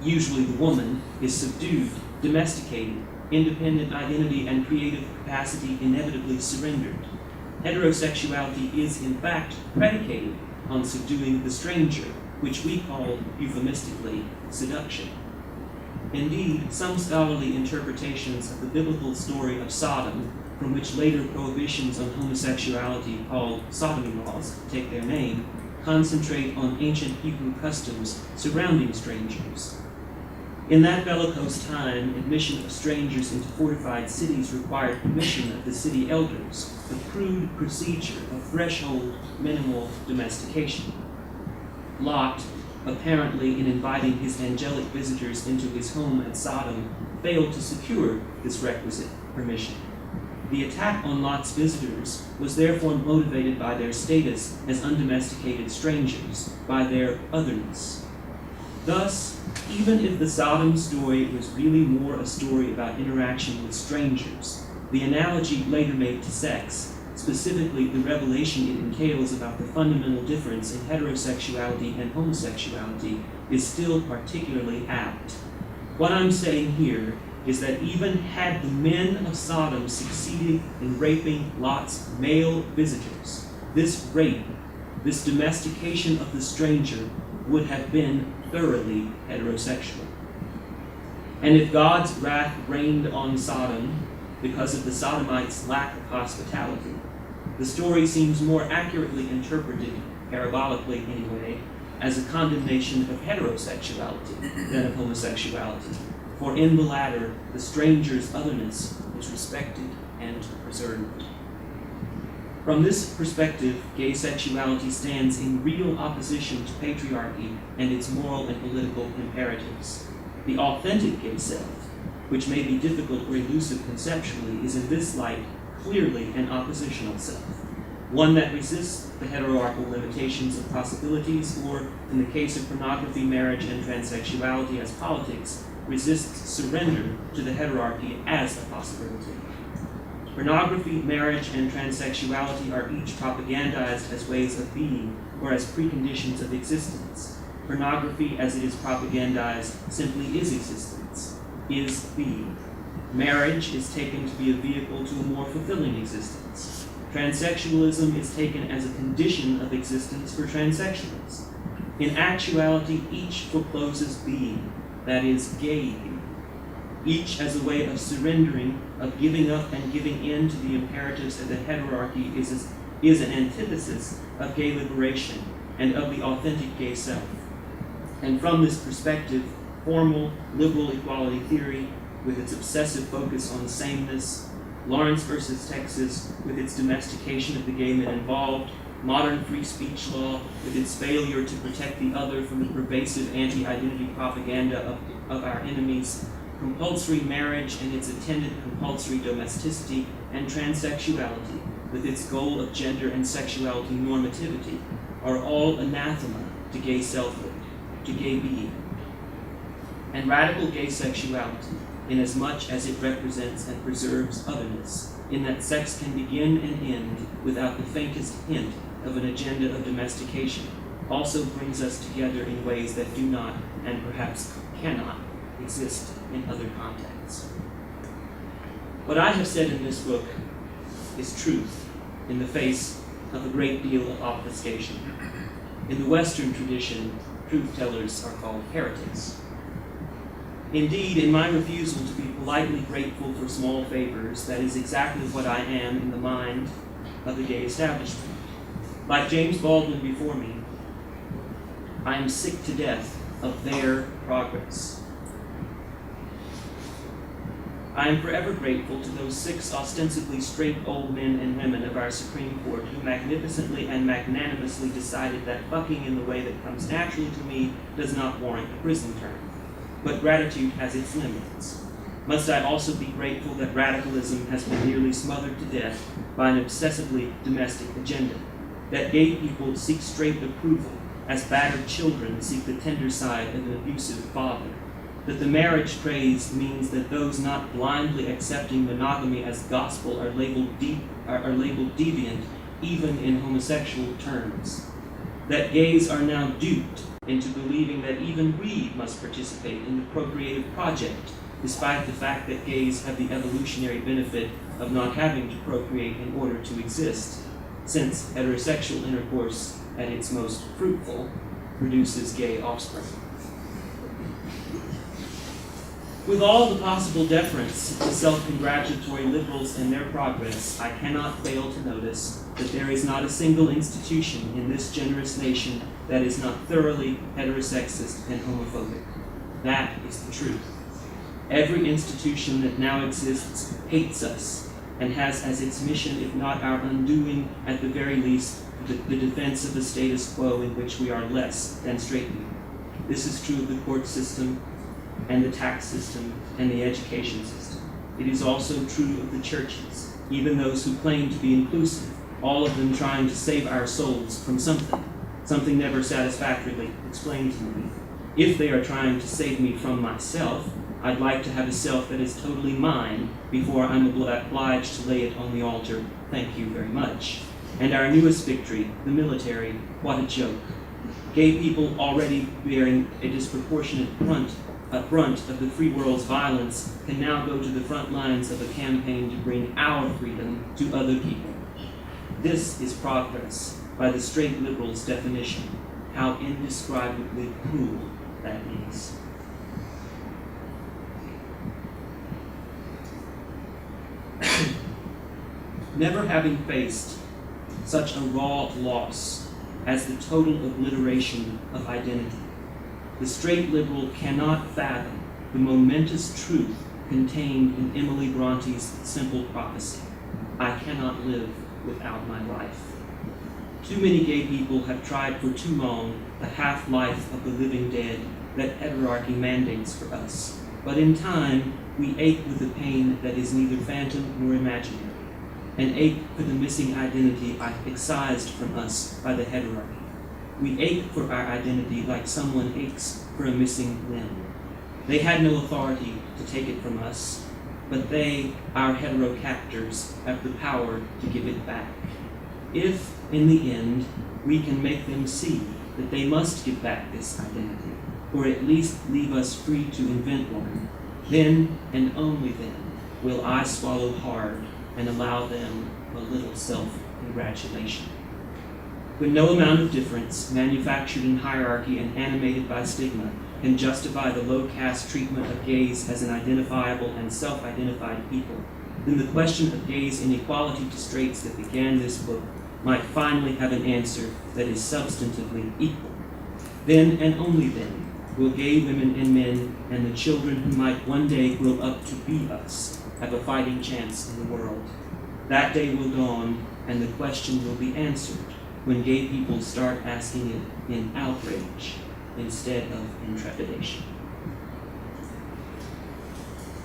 usually the woman, is subdued, domesticated, independent identity and creative capacity inevitably surrendered. Heterosexuality is, in fact, predicated on subduing the stranger, which we call euphemistically seduction. Indeed, some scholarly interpretations of the biblical story of Sodom, from which later prohibitions on homosexuality called sodomy laws take their name, concentrate on ancient Hebrew customs surrounding strangers. In that bellicose time, admission of strangers into fortified cities required permission of the city elders, the crude procedure of threshold minimal domestication. Lot, apparently in inviting his angelic visitors into his home at Sodom, failed to secure this requisite permission. The attack on Lot's visitors was therefore motivated by their status as undomesticated strangers, by their otherness. Thus, even if the Sodom story was really more a story about interaction with strangers, the analogy later made to sex, specifically the revelation it entails about the fundamental difference in heterosexuality and homosexuality, is still particularly apt. What I'm saying here is that even had the men of Sodom succeeded in raping Lot's male visitors, this rape, this domestication of the stranger, would have been thoroughly heterosexual. And if God's wrath rained on Sodom because of the Sodomites' lack of hospitality, the story seems more accurately interpreted, parabolically anyway, as a condemnation of heterosexuality than of homosexuality. For in the latter, the stranger's otherness is respected and preserved. From this perspective, gay sexuality stands in real opposition to patriarchy and its moral and political imperatives. The authentic gay self, which may be difficult or elusive conceptually, is in this light clearly an oppositional self, one that resists the heterarchical limitations of possibilities, or, in the case of pornography, marriage, and transsexuality as politics, resists surrender to the heterarchy as a possibility. Pornography, marriage, and transsexuality are each propagandized as ways of being or as preconditions of existence. Pornography, as it is propagandized, simply is existence, is being. Marriage is taken to be a vehicle to a more fulfilling existence. Transsexualism is taken as a condition of existence for transsexuals. In actuality, each forecloses being, that is, gay being. Each as a way of surrendering, of giving up and giving in to the imperatives of the heterarchy is an antithesis of gay liberation and of the authentic gay self. And from this perspective, formal liberal equality theory, with its obsessive focus on sameness, Lawrence versus Texas, with its domestication of the gay men involved, modern free speech law, with its failure to protect the other from the pervasive anti-identity propaganda of our enemies, compulsory marriage and its attendant compulsory domesticity, and transsexuality, with its goal of gender and sexuality normativity, are all anathema to gay selfhood, to gay being. And radical gay sexuality, inasmuch as it represents and preserves otherness, in that sex can begin and end without the faintest hint of an agenda of domestication, also brings us together in ways that do not, and perhaps cannot, exist in other contexts. What I have said in this book is truth in the face of a great deal of obfuscation. In the Western tradition, truth-tellers are called heretics. Indeed, in my refusal to be politely grateful for small favors, that is exactly what I am in the mind of the gay establishment. Like James Baldwin before me, I am sick to death of their progress. I am forever grateful to those 6 ostensibly straight old men and women of our Supreme Court who magnificently and magnanimously decided that fucking in the way that comes naturally to me does not warrant a prison term. But gratitude has its limits. Must I also be grateful that radicalism has been nearly smothered to death by an obsessively domestic agenda, that gay people seek straight approval as battered children seek the tender side of an abusive father, that the marriage craze means that those not blindly accepting monogamy as gospel are labeled deviant even in homosexual terms, that gays are now duped into believing that even we must participate in the procreative project, despite the fact that gays have the evolutionary benefit of not having to procreate in order to exist, since heterosexual intercourse, at its most fruitful, produces gay offspring. With all the possible deference to self-congratulatory liberals and their progress, I cannot fail to notice that there is not a single institution in this generous nation that is not thoroughly heterosexist and homophobic. That is the truth. Every institution that now exists hates us and has as its mission, if not our undoing, at the very least, the defense of the status quo in which we are less than straight people. This is true of the court system and the tax system and the education system. It is also true of the churches, even those who claim to be inclusive, all of them trying to save our souls from something never satisfactorily explained to me. If they are trying to save me from myself, I'd like to have a self that is totally mine before I'm obliged to lay it on the altar. Thank you very much. And our newest victory, the military, what a joke. Gay people already bearing a disproportionate brunt of the free world's violence can now go to the front lines of a campaign to bring our freedom to other people. This is progress by the straight liberals' definition. How indescribably cruel that is. Never having faced such a raw loss as the total obliteration of identity, the straight liberal cannot fathom the momentous truth contained in Emily Bronte's simple prophecy: I cannot live without my life. Too many gay people have tried for too long the half-life of the living dead that heterarchy mandates for us, but in time we ache with a pain that is neither phantom nor imaginary, an ache for the missing identity excised from us by the heterarchy. We ache for our identity like someone aches for a missing limb. They had no authority to take it from us, but they, our hetero captors, have the power to give it back. If, in the end, we can make them see that they must give back this identity, or at least leave us free to invent one, then and only then will I swallow hard and allow them a little self-congratulation. When no amount of difference, manufactured in hierarchy and animated by stigma, can justify the low-caste treatment of gays as an identifiable and self-identified people, then the question of gays' inequality to straights that began this book might finally have an answer that is substantively equal. Then and only then will gay women and men and the children who might one day grow up to be us have a fighting chance in the world. That day will dawn, and the question will be answered when gay people start asking it in outrage instead of in trepidation.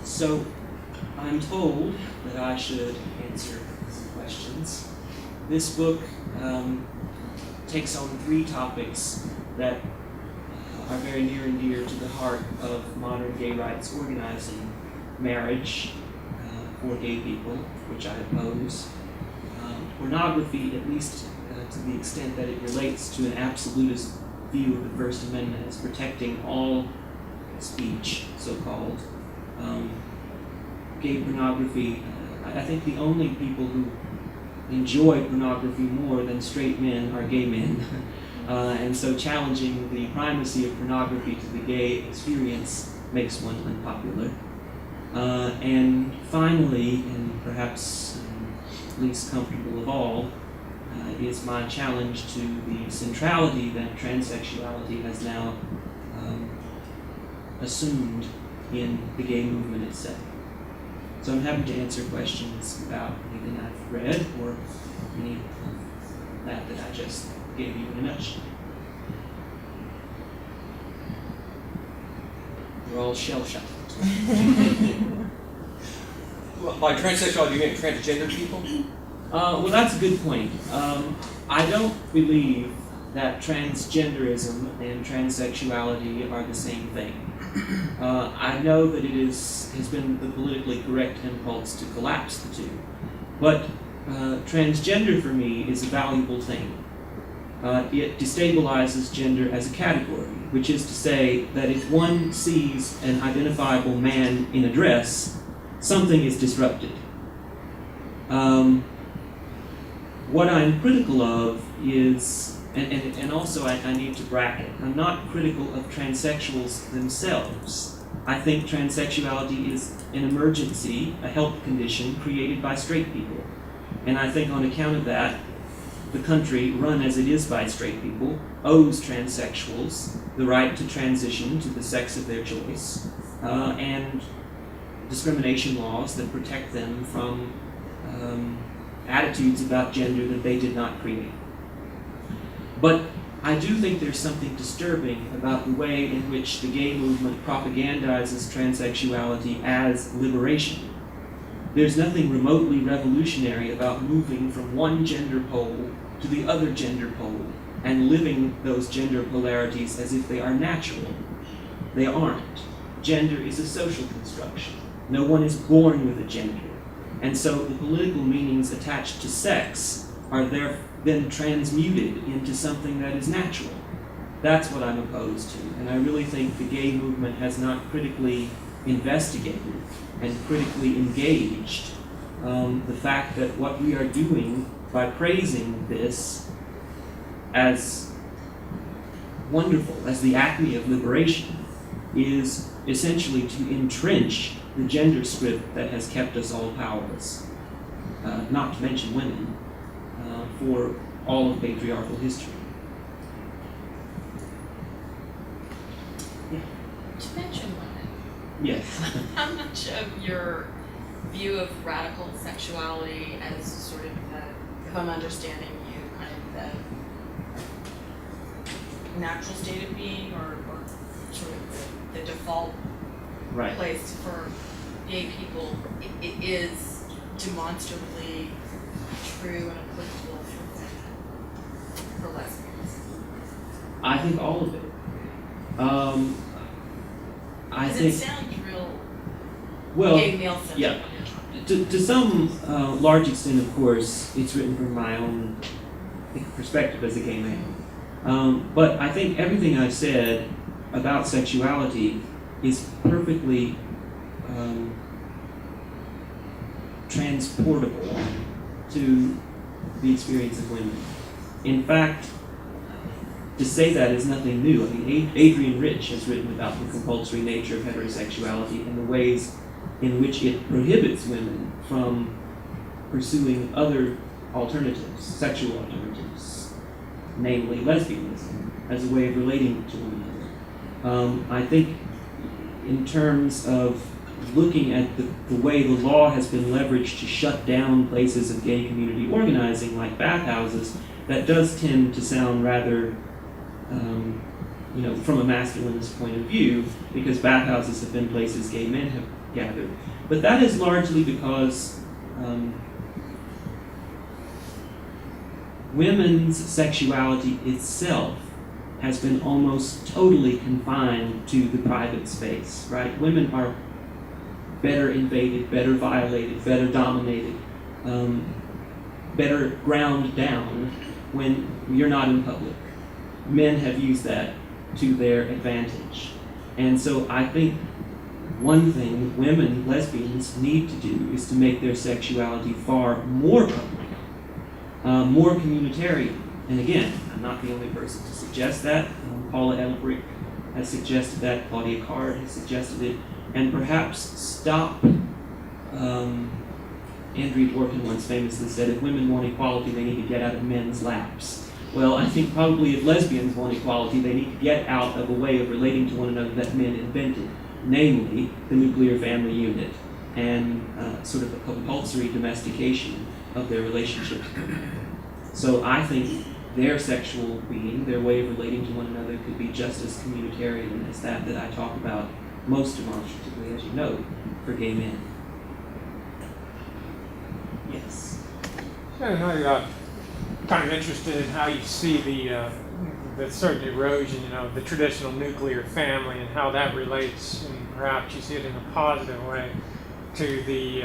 So, I'm told that I should answer some questions. This book takes on 3 topics that are very near and dear to the heart of modern gay rights organizing: marriage for gay people, which I oppose; pornography, at least to the extent that it relates to an absolutist view of the First Amendment as protecting all speech, so-called. Gay pornography, I think the only people who enjoy pornography more than straight men are gay men. And so challenging the primacy of pornography to the gay experience makes one unpopular. And finally, and perhaps least comfortable of all, is my challenge to the centrality that transsexuality has now assumed in the gay movement itself. So I'm happy to answer questions about anything I've read or any of that I just gave you in a nutshell. We're all shell-shocked. By transsexual, do you mean transgender people? Well, that's a good point. I don't believe that transgenderism and transsexuality are the same thing. I know that it has been the politically correct impulse to collapse the two, but transgender for me is a valuable thing. It destabilizes gender as a category, which is to say that if one sees an identifiable man in a dress, something is disrupted. What I'm critical of is, and also I need to bracket, I'm not critical of transsexuals themselves. I think transsexuality is an emergency, a health condition created by straight people. And I think on account of that, the country, run as it is by straight people, owes transsexuals the right to transition to the sex of their choice, and discrimination laws that protect them from attitudes about gender that they did not create. But I do think there's something disturbing about the way in which the gay movement propagandizes transsexuality as liberation. There's nothing remotely revolutionary about moving from one gender pole to the other gender pole and living those gender polarities as if they are natural. They aren't. Gender is a social construction. No one is born with a gender. And so the political meanings attached to sex are then transmuted into something that is natural. That's what I'm opposed to. And I really think the gay movement has not critically investigated and critically engaged the fact that what we are doing by praising this as wonderful, as the acme of liberation, is essentially to entrench the gender script that has kept us all powerless, not to mention women, for all of patriarchal history. To mention women, Yes. how much of your view of radical sexuality as sort of if I'm understanding you, kind of the natural state of being or sort of the default Right. place for gay people, it is demonstrably true and applicable for lesbians? I think all of it. I Because think, it sounds real well, gay male-centric yeah. when you're talking. To some large extent, of course, it's written from my own perspective as a gay man. But I think everything I've said about sexuality is perfectly transportable to the experience of women. In fact, to say that is nothing new. I mean, Adrienne Rich has written about the compulsory nature of heterosexuality and the ways in which it prohibits women from pursuing other alternatives, sexual alternatives, namely lesbianism, as a way of relating to one another. I think in terms of looking at the way the law has been leveraged to shut down places of gay community organizing, like bathhouses, that does tend to sound rather, from a masculinist point of view, because bathhouses have been places gay men have gathered. But that is largely because women's sexuality itself has been almost totally confined to the private space, right? Women are better invaded, better violated, better dominated, better ground down when you're not in public. Men have used that to their advantage. And so I think one thing women, lesbians, need to do is to make their sexuality far more public, more communitarian. And again, I'm not the only person to suggest that. Paula Elbrick has suggested that, Claudia Card has suggested it, and perhaps stop. Andrea Dworkin once famously said, if women want equality, they need to get out of men's laps. Well, I think probably if lesbians want equality, they need to get out of a way of relating to one another that men invented, namely the nuclear family unit and sort of a compulsory domestication of their relationships. So I think their sexual being, their way of relating to one another, could be just as communitarian as that I talk about most demonstratively, as you know, for gay men. Yes. So I'm kind of interested in how you see the the certain erosion, the traditional nuclear family and how that relates, and perhaps you see it in a positive way, to the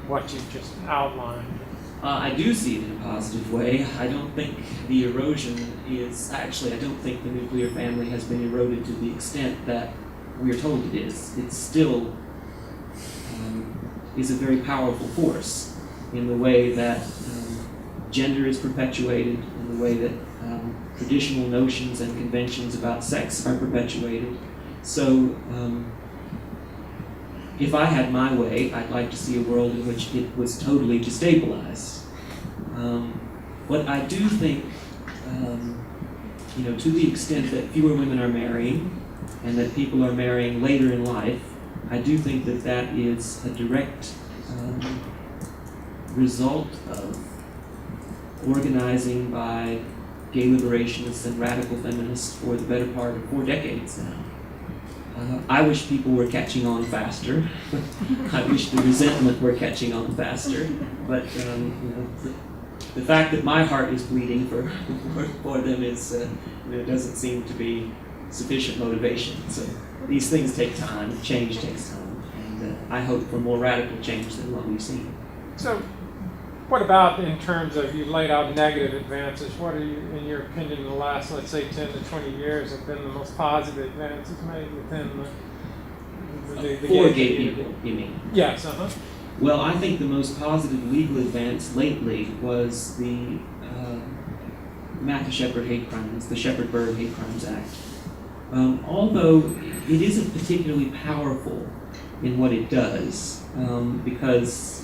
what you just outlined. I do see it in a positive way. I don't think the erosion is, actually, I don't think the nuclear family has been eroded to the extent that we're told it is. It still is a very powerful force in the way that gender is perpetuated, in the way that traditional notions and conventions about sex are perpetuated. So if I had my way, I'd like to see a world in which it was totally destabilized. But I do think, to the extent that fewer women are marrying and that people are marrying later in life, I do think that that is a direct result of organizing by gay liberationists and radical feminists for the better part of 4 decades now. I wish people were catching on faster. I wish the resentment were catching on faster. But the fact that my heart is bleeding for them is doesn't seem to be sufficient motivation. So these things take time. Change takes time, and I hope for more radical change than what we've seen. So, what about in terms of, you laid out negative advances? What are you, in your opinion, in the last, let's say, 10 to 20 years have been the most positive advances made within the For gay people, you mean? Yes, Well, I think the most positive legal advance lately was the Matthew Shepard hate crimes, the Shepard-Berg Hate Crimes Act. Although it isn't particularly powerful in what it does, because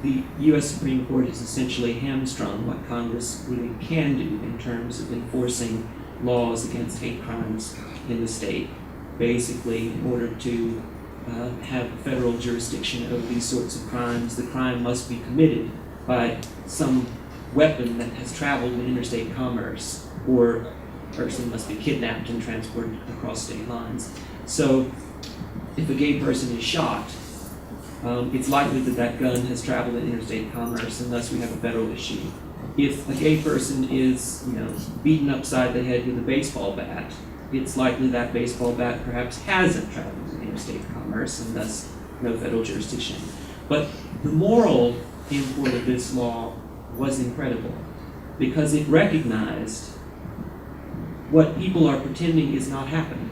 the U.S. Supreme Court has essentially hamstrung what Congress really can do in terms of enforcing laws against hate crimes in the state, basically in order to have federal jurisdiction over these sorts of crimes. The crime must be committed by some weapon that has traveled in interstate commerce, or a person must be kidnapped and transported across state lines. So if a gay person is shot, it's likely that that gun has traveled in interstate commerce, and thus we have a federal issue. If a gay person is, beaten upside the head with a baseball bat, it's likely that baseball bat perhaps hasn't traveled in interstate commerce, and thus no federal jurisdiction. But the moral import of this law was incredible, because it recognized what people are pretending is not happening.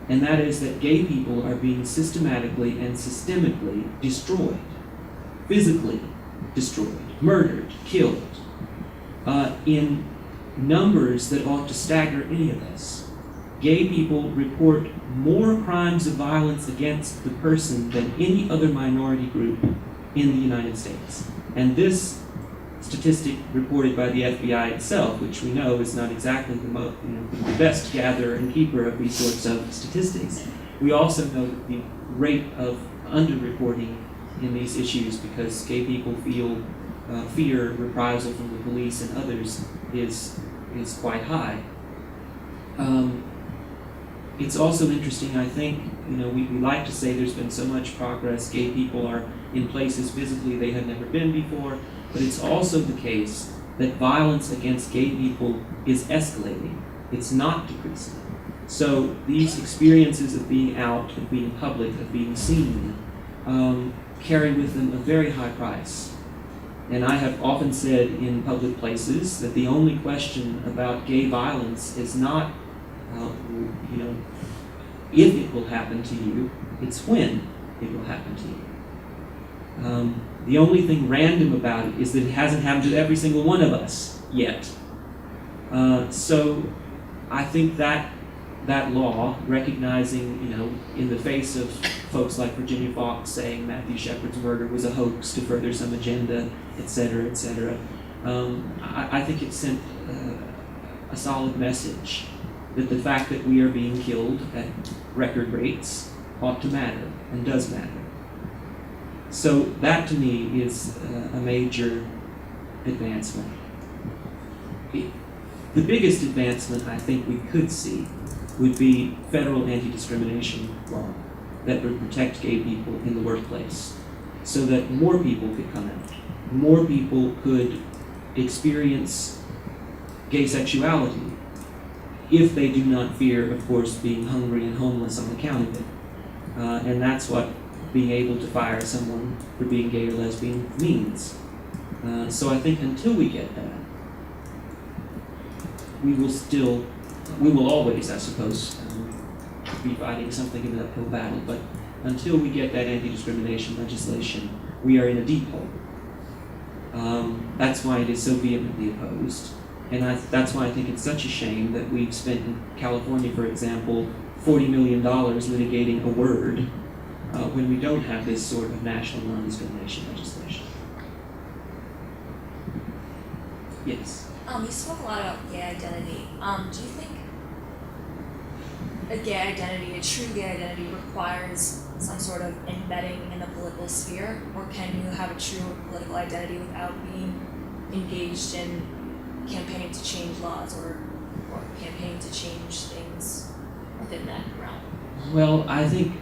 And that is that gay people are being systematically and systemically destroyed, physically destroyed, murdered, killed, in numbers that ought to stagger any of us. Gay people report more crimes of violence against the person than any other minority group in the United States. And this statistic reported by the FBI itself, which we know is not exactly the best gatherer and keeper of these sorts of statistics. We also know that the rate of underreporting in these issues, because gay people feel fear reprisal from the police and others, is quite high. It's also interesting, I think, we like to say there's been so much progress. Gay people are in places physically they have never been before. But it's also the case that violence against gay people is escalating. It's not decreasing. So these experiences of being out, of being public, of being seen, carry with them a very high price. And I have often said in public places that the only question about gay violence is not, if it will happen to you, it's when it will happen to you. The only thing random about it is that it hasn't happened to every single one of us yet. So I think that law, recognizing, in the face of folks like Virginia Fox saying Matthew Shepard's murder was a hoax to further some agenda, et cetera, I think it sent a solid message that the fact that we are being killed at record rates ought to matter, and does matter. So that to me is a major advancement. The biggest advancement I think we could see would be federal anti-discrimination law that would protect gay people in the workplace, so that more people could come out, more people could experience gay sexuality if they do not fear, of course, being hungry and homeless on account of it. And that's what being able to fire someone for being gay or lesbian means. So I think until we get that, we will always, I suppose, be fighting something in an uphill battle, but until we get that anti-discrimination legislation, we are in a deep hole. That's why it is so vehemently opposed. And that's why I think it's such a shame that we've spent in California, for example, $40 million litigating a word when we don't have this sort of national non-discrimination legislation. Yes? You spoke a lot about gay identity. Do you think a gay identity, a true gay identity, requires some sort of embedding in the political sphere, or can you have a true political identity without being engaged in campaigning to change laws or campaigning to change things within that realm? Well, I think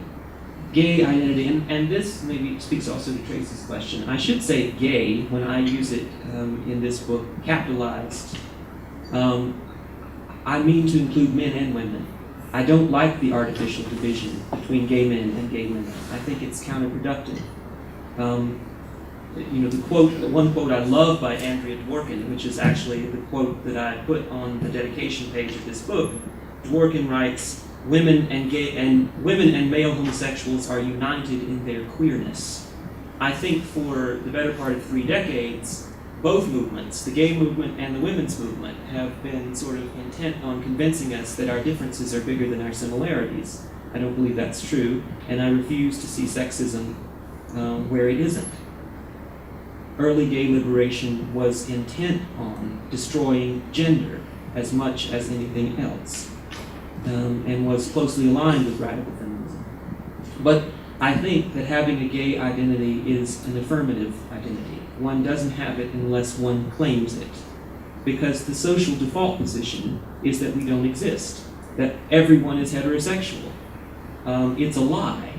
gay identity, and this maybe speaks also to Tracy's question. I should say gay when I use it in this book, capitalized. I mean to include men and women. I don't like the artificial division between gay men and gay women. I think it's counterproductive. The one quote I love by Andrea Dworkin, which is actually the quote that I put on the dedication page of this book. Dworkin writes, women and male homosexuals are united in their queerness. I think for the better part of 3 decades, both movements, the gay movement and the women's movement, have been sort of intent on convincing us that our differences are bigger than our similarities. I don't believe that's true, and I refuse to see sexism where it isn't. Early gay liberation was intent on destroying gender as much as anything else, and was closely aligned with radical feminism. But I think that having a gay identity is an affirmative identity. One doesn't have it unless one claims it, because the social default position is that we don't exist, that everyone is heterosexual. It's a lie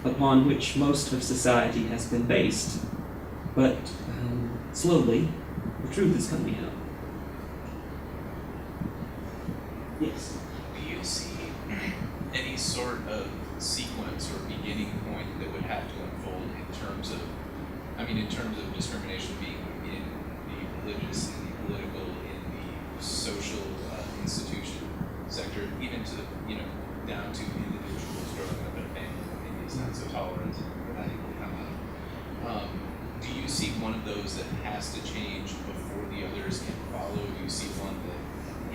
upon which most of society has been based, but slowly the truth is coming out. Yes? Do you see any sort of sequence or beginning point that would have to unfold in terms of discrimination being in the religious, in the political, in the social institution sector, even to down to individuals growing up in a family that maybe is not so tolerant or not able to come out? Do you see one of those that has to change before the others can follow? Do you see one that,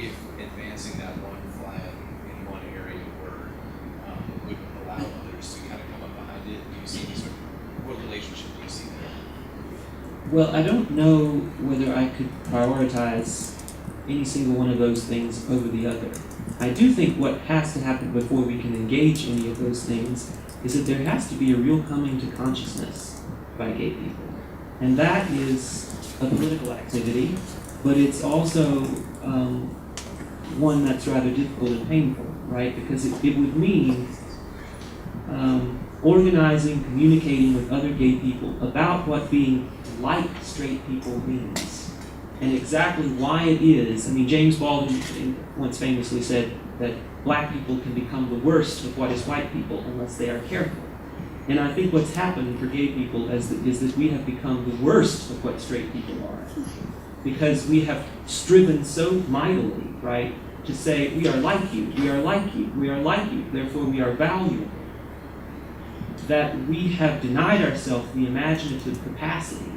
if advancing that one flag in one area would allow others to kind of come up behind it? Do you see any sort of, what relationship do you see there? Well, I don't know whether I could prioritize any single one of those things over the other. I do think what has to happen before we can engage any of those things is that there has to be a real coming to consciousness by gay people. And that is a political activity, but it's also one that's rather difficult and painful, right? Because it would mean organizing, communicating with other gay people about what being like straight people means, and exactly why it is. I mean, James Baldwin once famously said that black people can become the worst of what is white people unless they are careful. And I think what's happened for gay people is that we have become the worst of what straight people are, because we have striven so mightily, right, to say we are like you, we are like you, we are like you, therefore we are valuable, that we have denied ourselves the imaginative capacity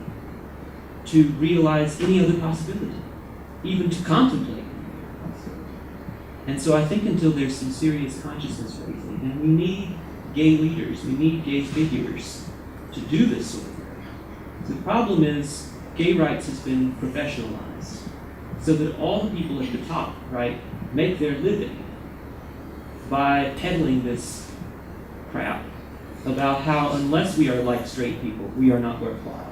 to realize any other possibility, even to contemplate any other possibility. And so I think until there's some serious consciousness raising, and we need gay leaders, we need gay figures to do this sort of work. The problem is gay rights has been professionalized, so that all the people at the top, right, make their living by peddling this crap about how unless we are like straight people, we are not worthwhile.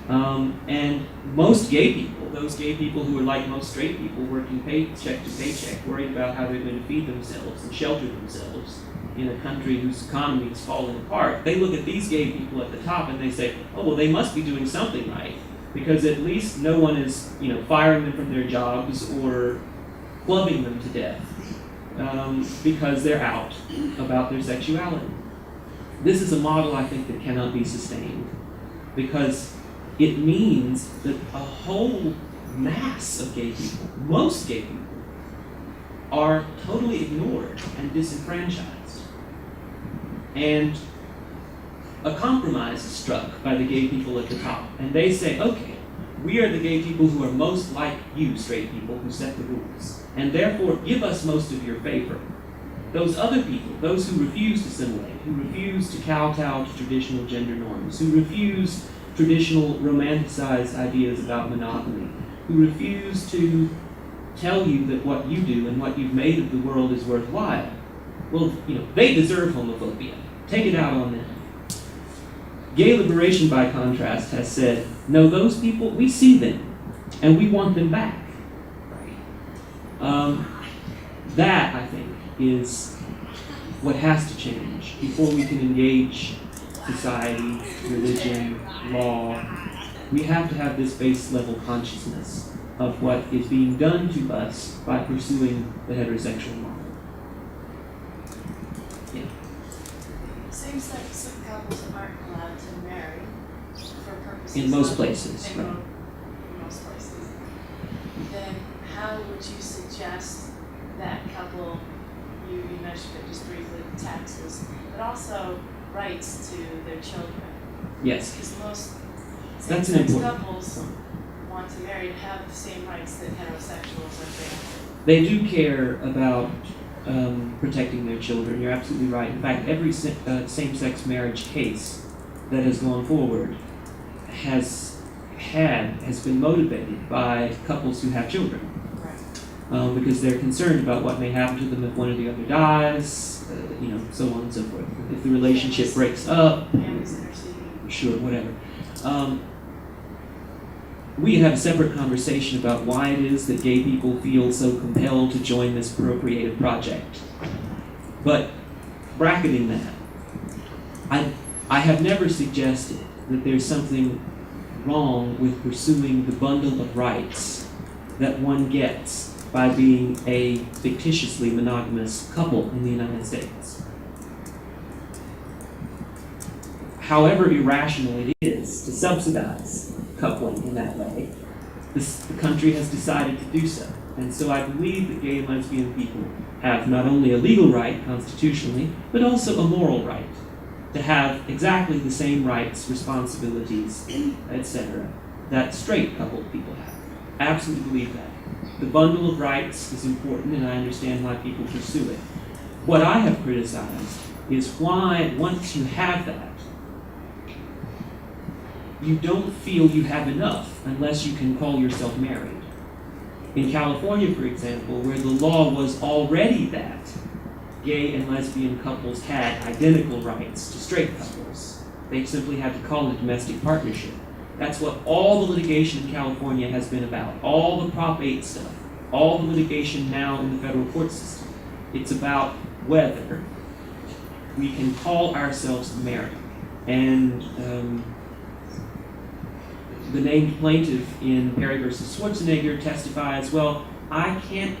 And most gay people, those gay people who are like most straight people, working paycheck to paycheck, worried about how they're going to feed themselves and shelter themselves in a country whose economy is falling apart, they look at these gay people at the top and they say, oh, well, they must be doing something right, because at least no one is, firing them from their jobs or clubbing them to death because they're out about their sexuality. This is a model, I think, that cannot be sustained because it means that a whole mass of gay people, most gay people, are totally ignored and disenfranchised. And a compromise is struck by the gay people at the top. And they say, okay, we are the gay people who are most like you, straight people, who set the rules. And therefore, give us most of your favor. Those other people, those who refuse to assimilate, who refuse to kowtow to traditional gender norms, who refuse traditional romanticized ideas about monogamy, who refuse to tell you that what you do and what you've made of the world is worthwhile, well, they deserve homophobia. Take it out on them. Gay liberation, by contrast, has said, no, those people, we see them, and we want them back. That, I think, is what has to change before we can engage society, religion, law. We have to have this base level consciousness of what is being done to us by pursuing the heterosexual model. Yeah. Same-sex couples aren't allowed to marry for purposes In most of- places, in right. in most places. Then how would you suggest that couple, you mentioned it just briefly, taxes, but also rights to their children? Yes. Because most That's an same-sex important couples want to marry to have the same rights that heterosexuals are granted. They do care about protecting their children. You're absolutely right. In fact, every same-sex marriage case that has gone forward has been motivated by couples who have children. Because they're concerned about what may happen to them if one or the other dies, so on and so forth. If the relationship breaks up, Families interceding. sure, whatever. We can have a separate conversation about why it is that gay people feel so compelled to join this procreative project. But bracketing that, I have never suggested that there's something wrong with pursuing the bundle of rights that one gets by being a fictitiously monogamous couple in the United States. However irrational it is to subsidize coupling in that way, the country has decided to do so. And so I believe that gay and lesbian people have not only a legal right constitutionally, but also a moral right to have exactly the same rights, responsibilities, etc., that straight coupled people have. Absolutely believe that. The bundle of rights is important, and I understand why people pursue it. What I have criticized is why, once you have that, you don't feel you have enough unless you can call yourself married. In California, for example, where the law was already that gay and lesbian couples had identical rights to straight couples, they simply had to call it domestic partnership. That's what all the litigation in California has been about. All the Prop 8 stuff, all the litigation now in the federal court system. It's about whether we can call ourselves married. And the named plaintiff in Perry versus Schwarzenegger testifies, well, I can't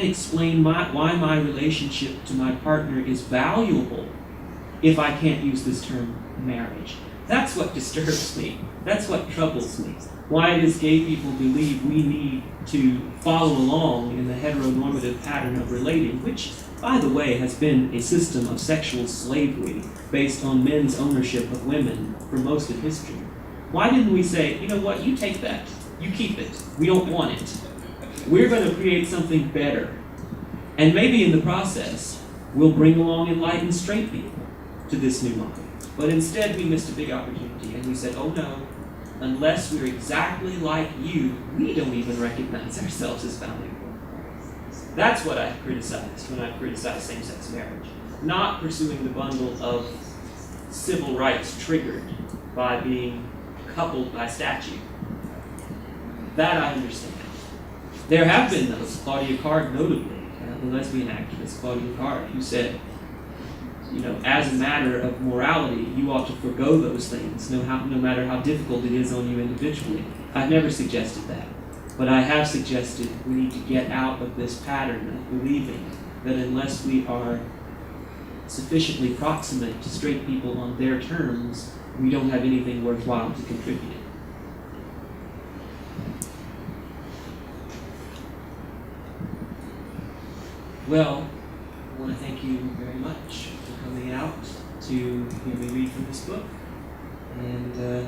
explain why my relationship to my partner is valuable if I can't use this term marriage. That's what disturbs me. That's what troubles me. Why does gay people believe we need to follow along in the heteronormative pattern of relating, which, by the way, has been a system of sexual slavery based on men's ownership of women for most of history? Why didn't we say, you know what, you take that, you keep it, we don't want it. We're going to create something better. And maybe in the process, we'll bring along enlightened straight people to this new model. But instead, we missed a big opportunity, and we said, oh no, unless we're exactly like you, we don't even recognize ourselves as valuable. That's what I've criticized when I've criticized same-sex marriage. Not pursuing the bundle of civil rights triggered by being coupled by statute. That I understand. There have been those, Claudia Card notably, the lesbian activist Claudia Card, who said, as a matter of morality, you ought to forego those things, no matter how difficult it is on you individually. I've never suggested that. But I have suggested we need to get out of this pattern of believing that unless we are sufficiently proximate to straight people on their terms, we don't have anything worthwhile to contribute. Well, I want to thank you very much for coming out to hear me read from this book. And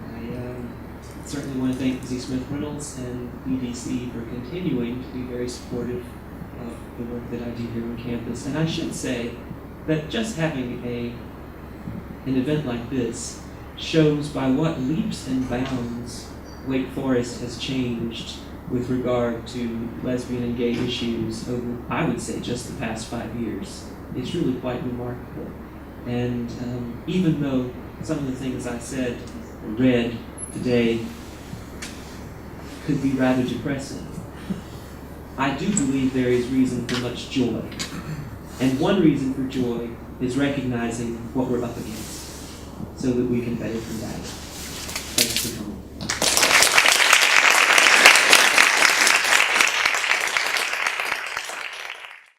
I certainly want to thank Z. Smith Reynolds and BDC for continuing to be very supportive of the work that I do here on campus. And I should say that just having an event like this shows by what leaps and bounds Wake Forest has changed with regard to lesbian and gay issues over, I would say, just the past 5 years. It's really quite remarkable. And even though some of the things I said or read today could be rather depressing, I do believe there is reason for much joy. And one reason for joy is recognizing what we're up against so that we can better combat it.